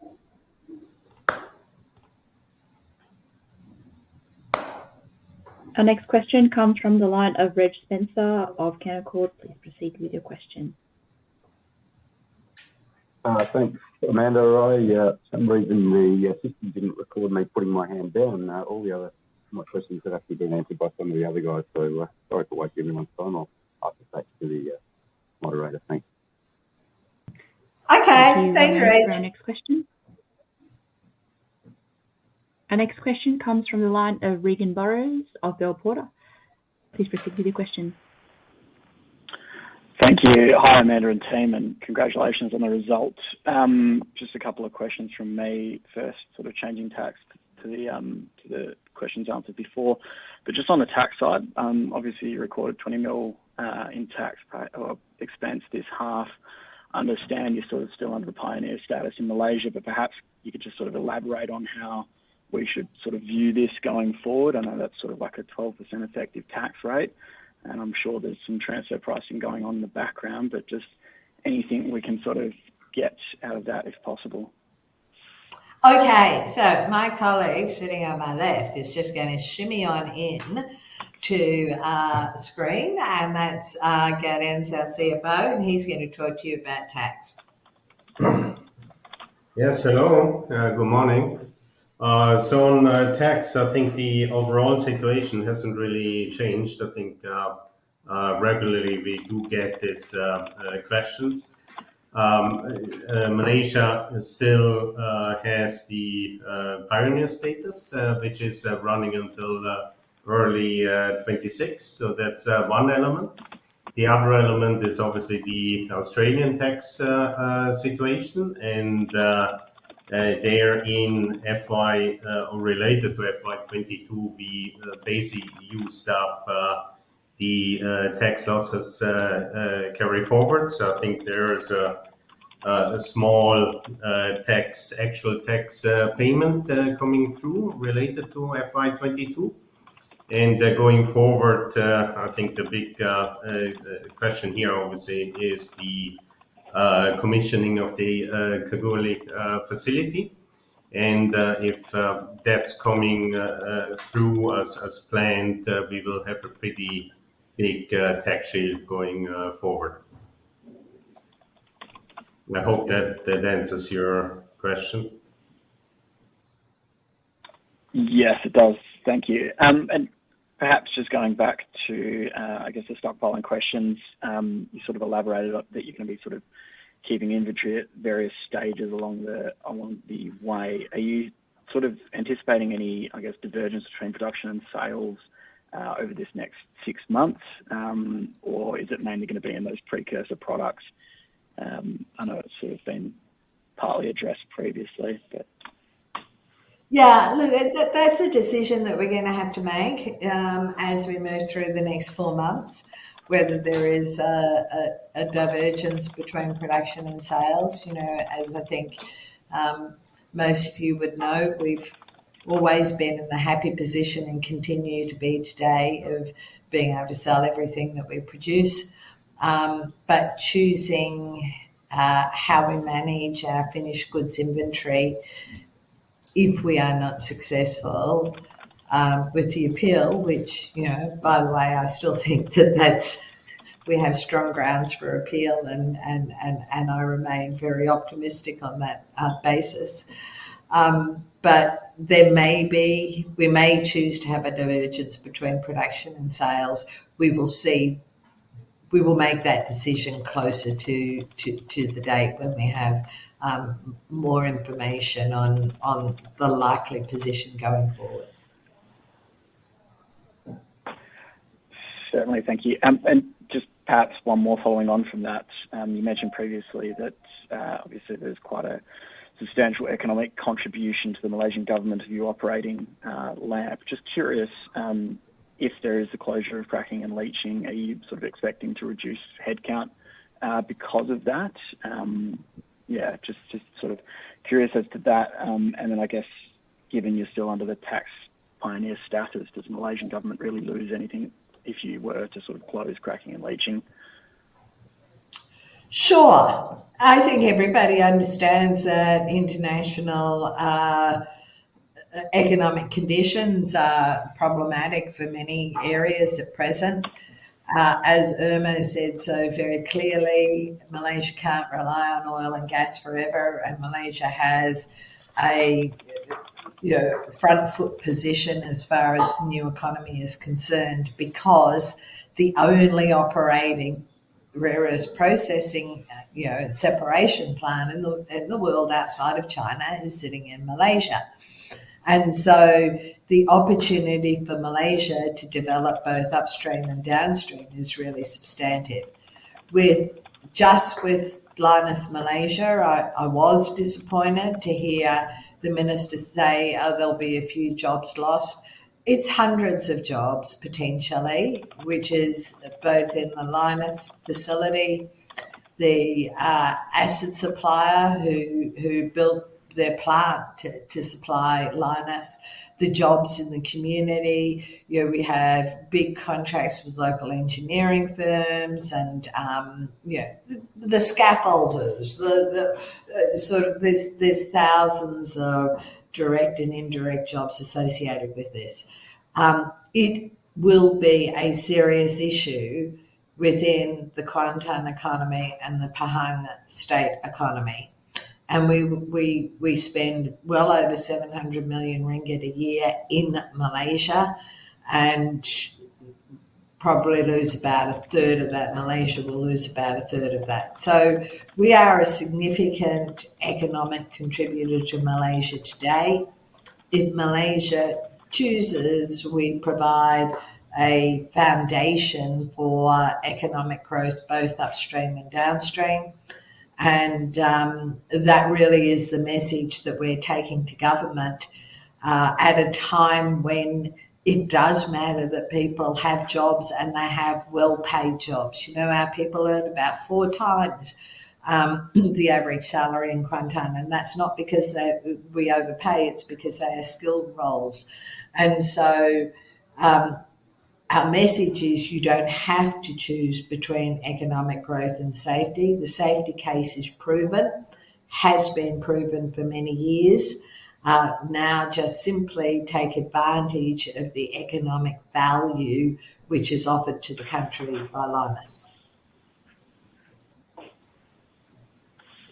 Our next question comes from the line of Reg Spencer of Canaccord. Please proceed with your question. Thanks, Amanda. For some reason the system didn't record me putting my hand down. All the my questions have actually been answered by some of the other guys, so sorry for wasting everyone's time. I'll pass it back to the moderator. Thanks. Okay, thanks, Reg. For our next question. Our next question comes from the line of Regan Burrows of Bell Potter. Please proceed with your question. Thank you. Hi, Amanda and team, and congratulations on the results. Just a couple of questions from me. First, sort of changing tax to the questions answered before, but just on the tax side, obviously you recorded 20 mil in tax or expense this half. I understand you're sort of still under the pioneer status in Malaysia, but perhaps you could just sort of elaborate on how we should sort of view this going forward. I know that's sort of like a 12% effective tax rate, and I'm sure there's some transfer pricing going on in the background, but just anything we can sort of get out of that if possible. Okay, so my colleague sitting on my left is just going to shimmy on in to screen, and that's Gaudenz, our CFO, and he's going to talk to you about tax. Yes, hello, good morning. So on tax, I think the overall situation hasn't really changed. I think regularly we do get these questions. Malaysia still has the pioneer status, which is running until early 26. So that's one element. The other element is obviously the Australian tax situation, and there in FY or related to FY22, we basically used up the tax losses carry forward. So I think there's a small actual tax payment coming through related to FY22. And going forward, I think the big question here obviously is the commissioning of the Kalgoorlie facility. And if that's coming through as planned, we will have a pretty big tax shield going forward. I hope that answers your question. Yes, it does. Thank you. And perhaps just going back to, I guess, the stockpiling questions, you sort of elaborated that you're going to be sort of keeping inventory at various stages along the way. Are you sort of anticipating any, I guess, divergence between production and sales over this next 6 months, or is it mainly going to be in those precursor products? I know it's sort of been partly addressed previously, but... Yeah, look, that's a decision that we're going to have to make as we move through the next 4 months, whether there is a divergence between production and sales. You know, as I think most of you would know, we've always been in the happy position and continue to be today of being able to sell everything that we produce. But choosing how we manage our finished goods inventory, if we are not successful with the appeal, which, you know, by the way, I still think we have strong grounds for appeal, and I remain very optimistic on that basis. But we may choose to have a divergence between production and sales. We will see. We will make that decision closer to the date when we have more information on the likely position going forward. Certainly, thank you. And just perhaps one more following on from that. You mentioned previously that obviously there's quite a substantial economic contribution to the Malaysian government of your operating lab. Just curious, if there is the closure of cracking and leaching, are you sort of expecting to reduce headcount because of that? Yeah, just sort of curious as to that. And then I guess, given you're still under the tax pioneer status, does the Malaysian government really lose anything if you were to sort of close cracking and leaching? Sure. I think everybody understands that international economic conditions are problematic for many areas at present. As Irma said so very clearly, Malaysia can't rely on oil and gas forever, and Malaysia has a front foot position as far as the new economy is concerned, because the only operating rare earth processing separation plant in the world outside of China is sitting in Malaysia. And so the opportunity for Malaysia to develop both upstream and downstream is really substantive. With Lynas Malaysia, I was disappointed to hear the minister say, there'll be a few jobs lost. It's hundreds of jobs potentially, which is both in the Lynas facility, the acid supplier who built their plant to supply Lynas, the jobs in the community. We have big contracts with local engineering firms, and the scaffolders. There's thousands of direct and indirect jobs associated with this. It will be a serious issue within the Kuantan economy and the Pahang state economy. And we spend well over 700 million ringgit a year in Malaysia, and probably lose about a third of that. Malaysia will lose about a third of that. So we are a significant economic contributor to Malaysia today. If Malaysia chooses, we provide a foundation for economic growth, both upstream and downstream. And that really is the message that we're taking to government at a time when it does matter that people have jobs, and they have well-paid jobs. Our people earn about 4 times the average salary in Kuantan, and that's not because we overpay, it's because they are skilled roles. And so our message is you don't have to choose between economic growth and safety. The safety case is proven, has been proven for many years. now just simply take advantage of the economic value which is offered to the country by Lynas.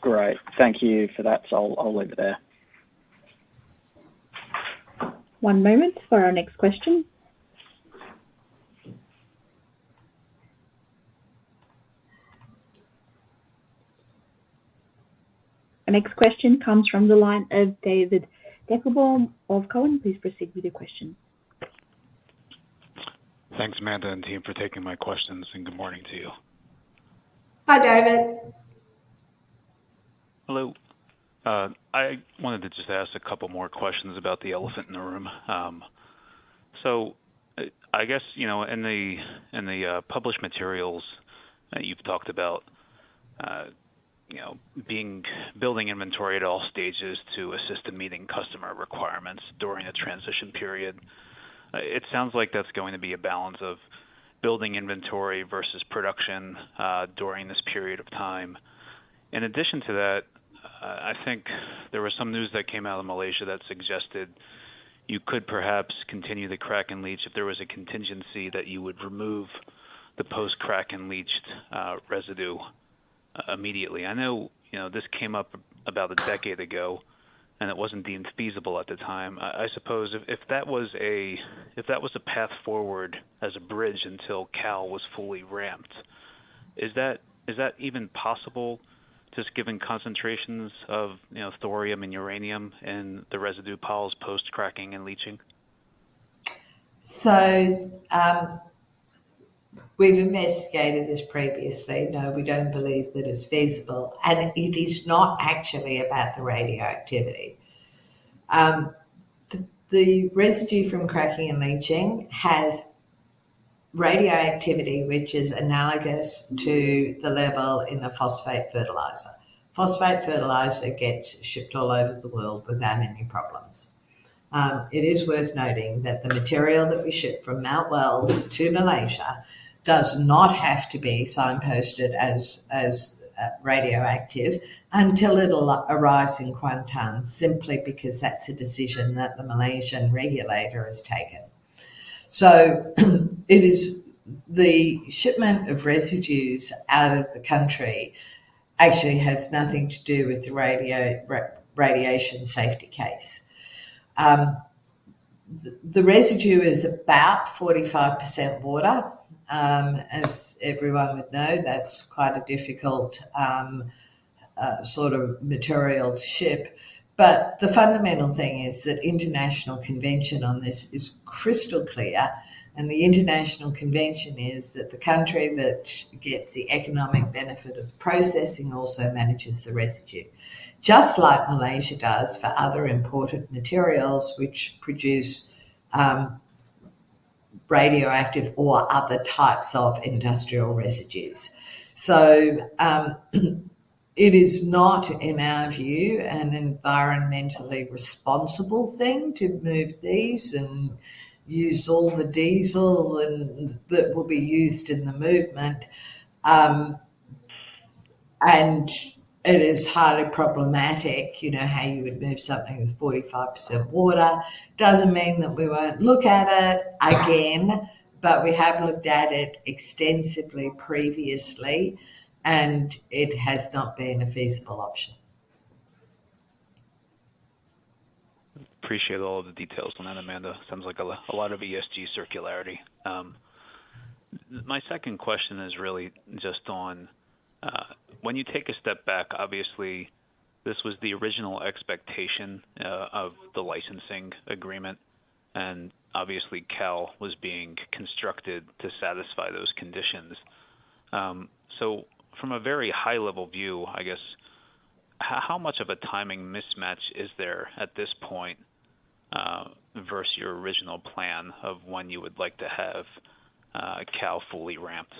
Great. Thank you for that. So I'll leave it there. One moment for our next question. Our next question comes from the line of David Deckelbaum of Cowen. Please proceed with your question. Thanks, Amanda and team, for taking my questions, and good morning to you. Hi, David. Hello. I wanted to just ask a couple more questions about the elephant in the room. So I guess, in the published materials you've talked about, building inventory at all stages to assist in meeting customer requirements during a transition period. It sounds like that's going to be a balance of building inventory versus production during this period of time. In addition to that, I think there was some news that came out of Malaysia that suggested you could perhaps continue the crack and leach if there was a contingency that you would remove the post-crack and leached residue immediately. I know, this came up about a decade ago, and it wasn't deemed feasible at the time. I suppose if that was a path forward as a bridge until Cal was fully ramped, is that even possible? Just given concentrations of thorium and uranium in the residue piles post cracking and leaching? So we've investigated this previously. No, we don't believe that it's feasible, and it is not actually about the radioactivity. The residue from cracking and leaching has radioactivity which is analogous to the level in a phosphate fertilizer. Phosphate fertilizer gets shipped all over the world without any problems. It is worth noting that the material that we ship from Mount Weld to Malaysia does not have to be signposted as radioactive until it arrives in Kuantan, simply because that's a decision that the Malaysian regulator has taken. So it is the shipment of residues out of the country actually has nothing to do with the radiation safety case. The residue is about 45% water. As everyone would know, that's quite a difficult sort of material to ship. But the fundamental thing is that international convention on this is crystal clear, and the international convention is that the country that gets the economic benefit of the processing also manages the residue, just like Malaysia does for other imported materials which produce radioactive or other types of industrial residues. So it is not, in our view, an environmentally responsible thing to move these and use all the diesel that will be used in the movement. And it is highly problematic, how you would move something with 45% water. Doesn't mean that we won't look at it again, but we have looked at it extensively previously, and it has not been a feasible option. Appreciate all of the details on that, Amanda. Sounds like a lot of ESG circularity. My second question is really just on when you take a step back, obviously this was the original expectation of the licensing agreement, and obviously Cal was being constructed to satisfy those conditions. So from a very high level view, I guess, how much of a timing mismatch is there at this point versus your original plan of when you would like to have Cal fully ramped?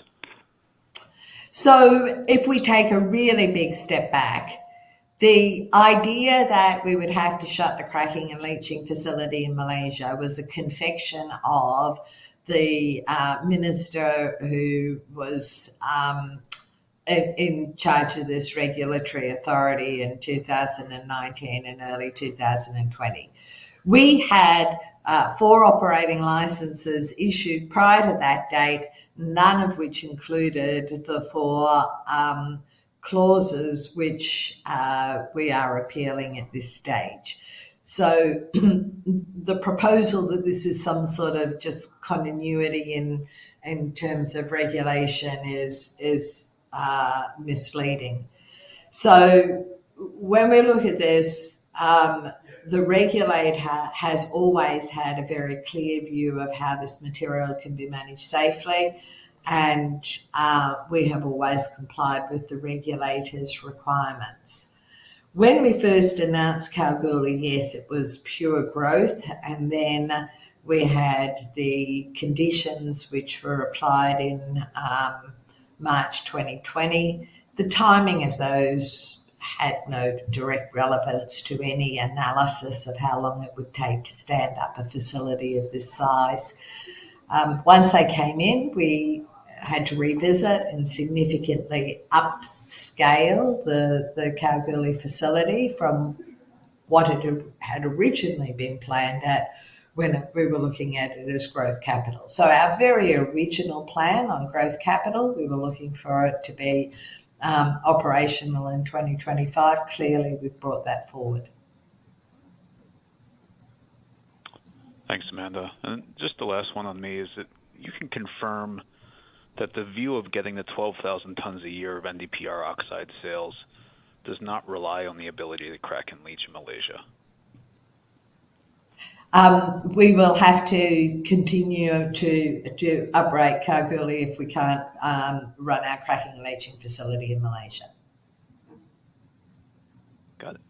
So if we take a really big step back, the idea that we would have to shut the cracking and leaching facility in Malaysia was a confection of the minister who was in charge of this regulatory authority in 2019 and early 2020. We had 4 operating licenses issued prior to that date, none of which included the 4 clauses which we are appealing at this stage. So the proposal that this is some sort of just continuity in terms of regulation is misleading. So when we look at this, the regulator has always had a very clear view of how this material can be managed safely, and we have always complied with the regulator's requirements. When we first announced Kalgoorlie, yes, it was pure growth, and then we had the conditions which were applied in March 2020. The timing of those had no direct relevance to any analysis of how long it would take to stand up a facility of this size. Once they came in, we had to revisit and significantly upscale the Kalgoorlie facility from what it had originally been planned at when we were looking at it as growth capital. So our very original plan on growth capital, we were looking for it to be operational in 2025. Clearly, we've brought that forward. Thanks, Amanda. And just the last one on me is that you can confirm that the view of getting the 12,000 tonnes a year of NdPr oxide sales does not rely on the ability to crack and leach in Malaysia. We will have to continue to operate Kalgoorlie if we can't run our cracking and leaching facility in Malaysia. Got it.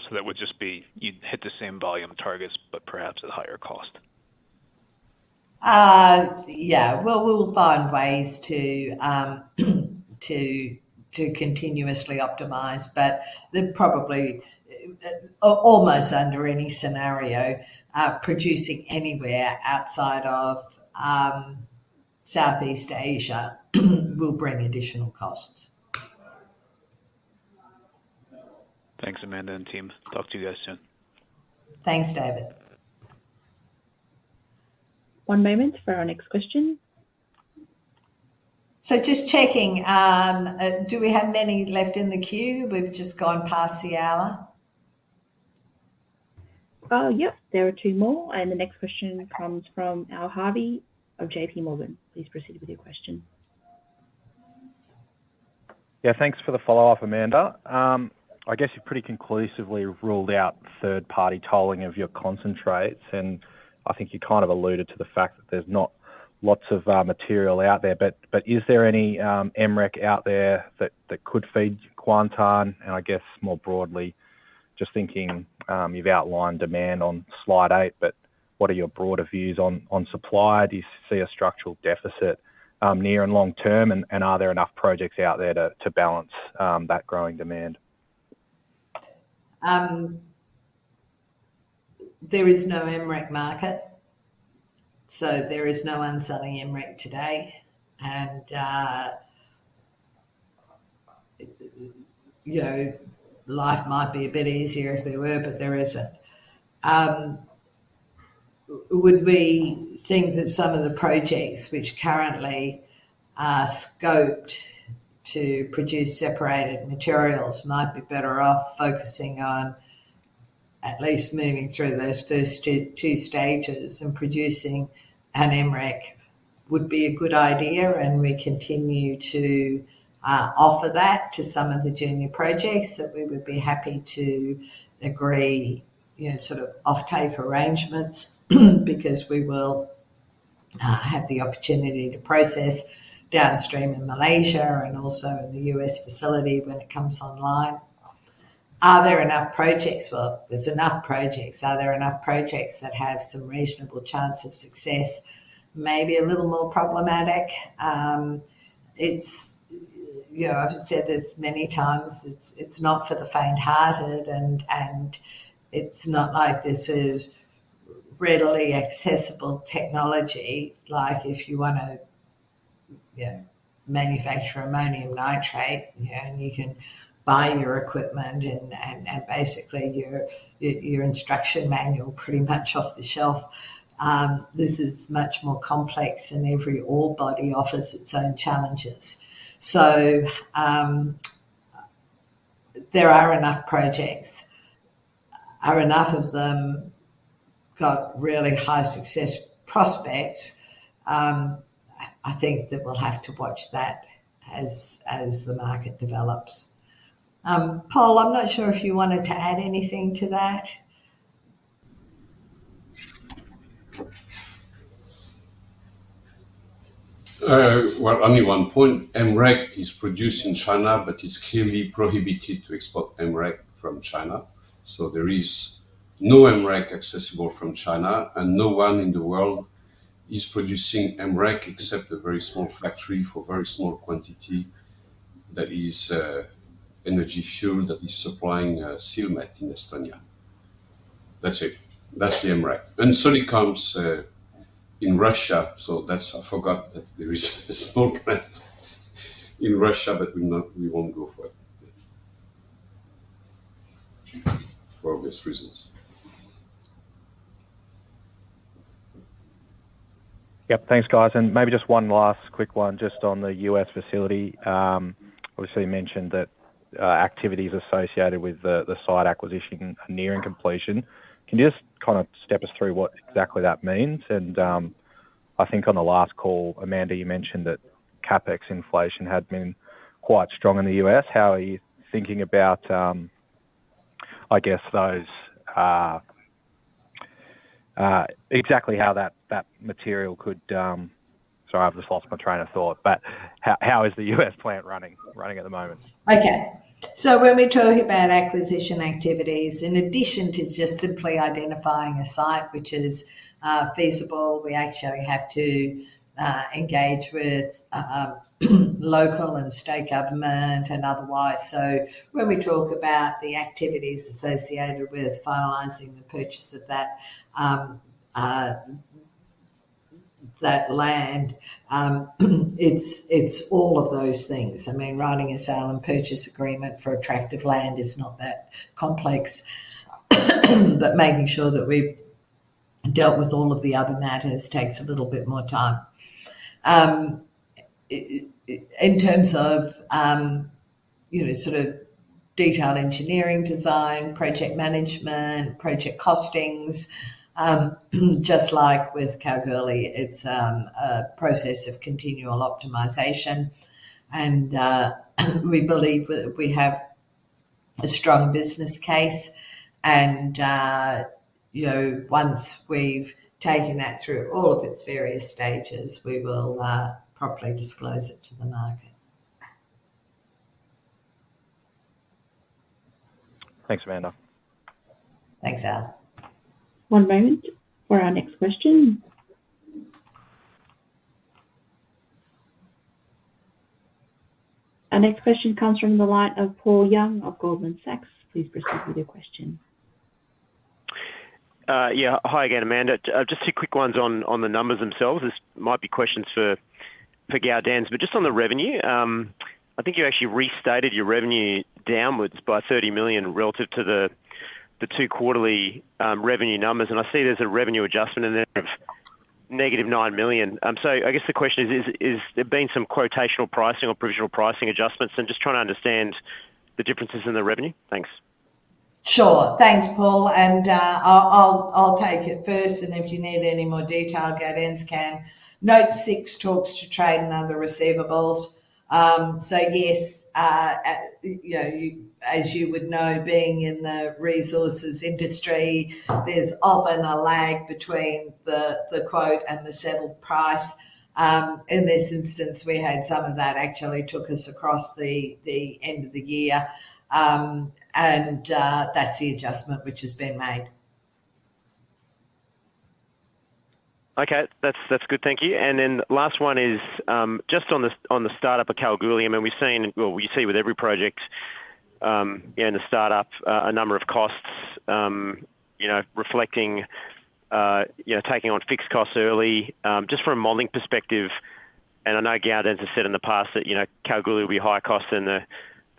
So that would just be, you'd hit the same volume targets, but perhaps at higher cost. Yeah, well, we'll find ways to continuously optimise, but they're probably almost under any scenario producing anywhere outside of Southeast Asia will bring additional costs. Thanks, Amanda and team. Talk to you guys soon. Thanks, David. One moment for our next question. So just checking, do we have many left in the queue? We've just gone past the hour. Yep, there are 2 more, and the next question comes from Al Harvey of JP Morgan. Please proceed with your question. Yeah, thanks for the follow-up, Amanda. I guess you pretty conclusively ruled out third-party tolling of your concentrates, and I think you kind of alluded to the fact that there's not lots of material out there, but is there any MREC out there that could feed Kuantan? And I guess more broadly, just thinking you've outlined demand on slide 8, but what are your broader views on supply? Do you see a structural deficit near and long term, and are there enough projects out there to balance that growing demand? There is no MREC market, so there is no one selling MREC today, and life might be a bit easier if there were, but there isn't. Would we think that some of the projects which currently are scoped to produce separated materials might be better off focusing on at least moving through those first two stages and producing an MREC would be a good idea, and we continue to offer that to some of the junior projects that we would be happy to agree, sort of offtake arrangements because we will have the opportunity to process downstream in Malaysia and also in the US facility when it comes online. Are there enough projects? Well, there's enough projects. Are there enough projects that have some reasonable chance of success? Maybe a little more problematic. It's, I've said this many times, it's not for the faint-hearted, and it's not like this is readily accessible technology. Like if you want to, manufacture ammonium nitrate, and you can buy your equipment and basically your instruction manual pretty much off the shelf. This is much more complex, and every ore body offers its own challenges. So there are enough projects. Are enough of them got really high success prospects? I think that we'll have to watch that as the market develops. Paul, I'm not sure if you wanted to add anything to that. Well, only one point. MREC is produced in China, but it's clearly prohibited to export MREC from China. So there is no MREC accessible from China, and no one in the world is producing MREC except a very small factory for very small quantity that is energy fuel that is supplying Silmet in Estonia. That's it. That's the MREC. And Solid comes in Russia, so I forgot that there is a small plant in Russia, but we won't go for it for obvious reasons. Yep, thanks, guys. And maybe just one last quick one just on the US facility. Obviously, you mentioned that activities associated with the site acquisition are nearing completion. Can you just kind of step us through what exactly that means? And I think on the last call, Amanda, you mentioned that CapEx inflation had been quite strong in the US. How are you thinking about, I guess, those exactly how that material could? Sorry, I've just lost my train of thought. But how is the US plant running at the moment? Okay. So when we talk about acquisition activities, in addition to just simply identifying a site which is feasible, we actually have to engage with local and state government and otherwise. So when we talk about the activities associated with finalising the purchase of that land, it's all of those things. I mean, writing a sale and purchase agreement for a tract of land is not that complex, but making sure that we've dealt with all of the other matters takes a little bit more time. In terms of, sort of detailed engineering design, project management, project costings, just like with Kalgoorlie, it's a process of continual optimization. And we believe that we have a strong business case. And, once we've taken that through all of its various stages, we will properly disclose it to the market. Thanks, Amanda. Thanks, Al. One moment for our next question. Our next question comes from the line of Paul Young of Goldman Sachs. Please proceed with your question. Hi again, Amanda. Just two quick ones on the numbers themselves. This might be questions for Gaudenz, but just on the revenue, I think you actually restated your revenue downwards by 30 million relative to the two quarterly revenue numbers, and I see there's a revenue adjustment in there of negative 9 million. So I guess the question is there been some quotational pricing or provisional pricing adjustments, and just trying to understand the differences in the revenue? Thanks. Sure. Thanks, Paul. And I'll take it first, and if you need any more detail, Gaudenz can. Note 6 talks to trade and other receivables. So yes, as you would know, being in the resources industry, there's often a lag between the quote and the settled price. In this instance, we had some of that actually took us across the end of the year, and that's the adjustment which has been made. Okay, that's good, thank you. And then last one is just on the startup of Kalgoorlie. I mean, we see with every project, in the startup, a number of costs, reflecting, taking on fixed costs early. Just from a modelling perspective, And I know Gaudenz has said in the past that, Kalgoorlie will be higher cost than the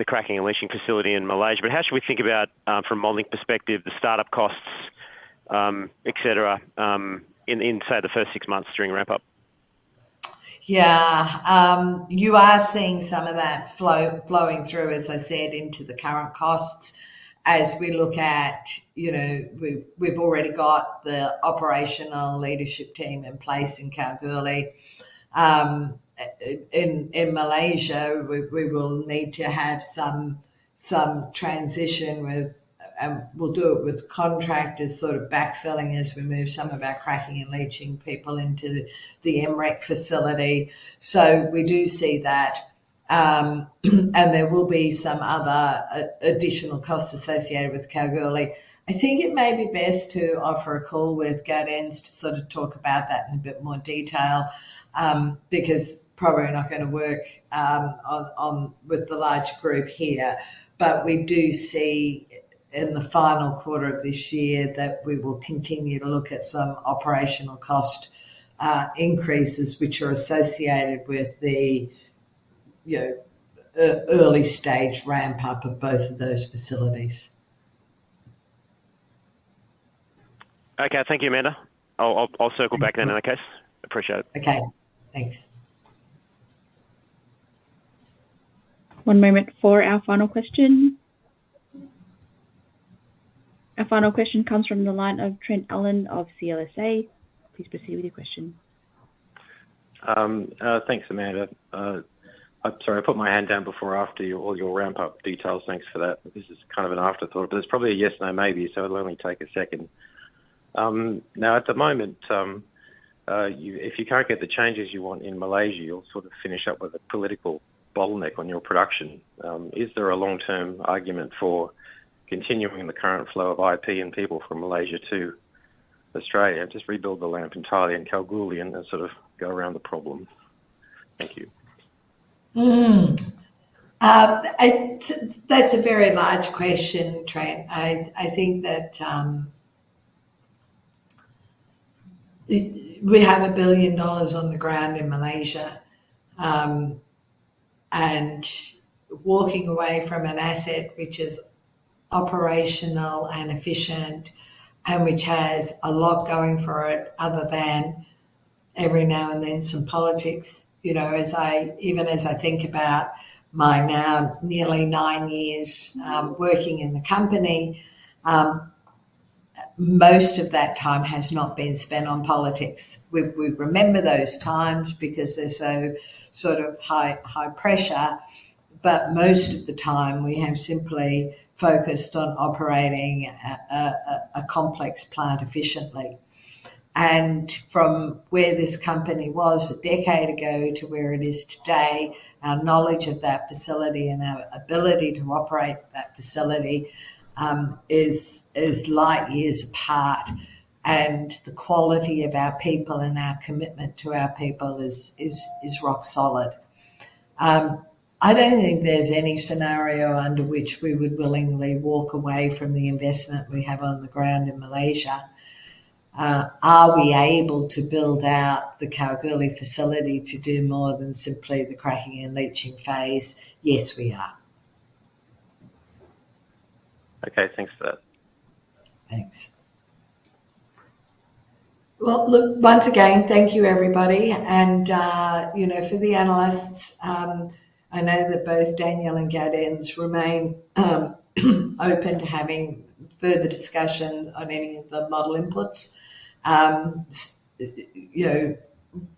cracking and leaching facility in Malaysia. But how should we think about, from a modelling perspective, the startup costs, et cetera, in, say, the first 6 months during ramp-up? Yeah, you are seeing some of that flowing through, as I said, into the current costs. As we look at, we've already got the operational leadership team in place in Kalgoorlie. In Malaysia, we will need to have some transition with, and we'll do it with contractors sort of backfilling as we move some of our cracking and leaching people into the MREC facility. So we do see that. And there will be some other additional costs associated with Kalgoorlie. I think it may be best to offer a call with Gaudenz to sort of talk about that in a bit more detail, because probably not going to work on with the large group here. But we do see in the final quarter of this year that we will continue to look at some operational cost increases which are associated with the early stage ramp up of both of those facilities. Okay, thank you, Amanda. I'll circle back then in that case. Appreciate it. Okay, thanks. One moment for our final question. Our final question comes from the line of Trent Allen of CLSA. Please proceed with your question. Thanks, Amanda. I'm sorry, I put my hand down before after all your ramp-up details. Thanks for that. This is kind of an afterthought, but it's probably a yes, no, maybe, so it'll only take a second. Now, at the moment, if you can't get the changes you want in Malaysia, you'll sort of finish up with a political bottleneck on your production. Is there a long-term argument for continuing the current flow of IP and people from Malaysia to Australia, just rebuild the LAMP entirely in Kalgoorlie and sort of go around the problem? Thank you. That's a very large question, Trent. I think that we have $1 billion on the ground in Malaysia, and walking away from an asset which is operational and efficient and which has a lot going for it other than every now and then some politics. As I think about my now nearly 9 years working in the company, most of that time has not been spent on politics. We remember those times because they're so sort of high pressure, but most of the time we have simply focused on operating a complex plant efficiently. And from where this company was a decade ago to where it is today, our knowledge of that facility and our ability to operate that facility is light years apart. And the quality of our people and our commitment to our people is rock solid. I don't think there's any scenario under which we would willingly walk away from the investment we have on the ground in Malaysia. Are we able to build out the Kalgoorlie facility to do more than simply the cracking and leaching phase? Yes, we are. Okay, thanks for that. Thanks. Well, look, once again, thank you, everybody. And, for the analysts, I know that both Daniel and Gaudenz remain open to having further discussions on any of the model inputs.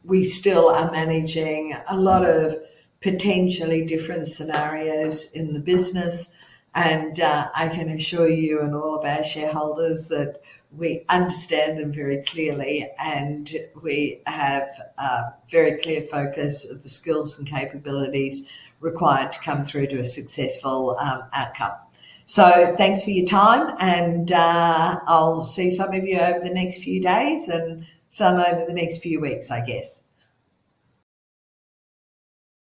We still are managing a lot of potentially different scenarios in the business. And I can assure you and all of our shareholders that we understand them very clearly, and we have a very clear focus of the skills and capabilities required to come through to a successful outcome. So thanks for your time, and I'll see some of you over the next few days and some over the next few weeks, I guess.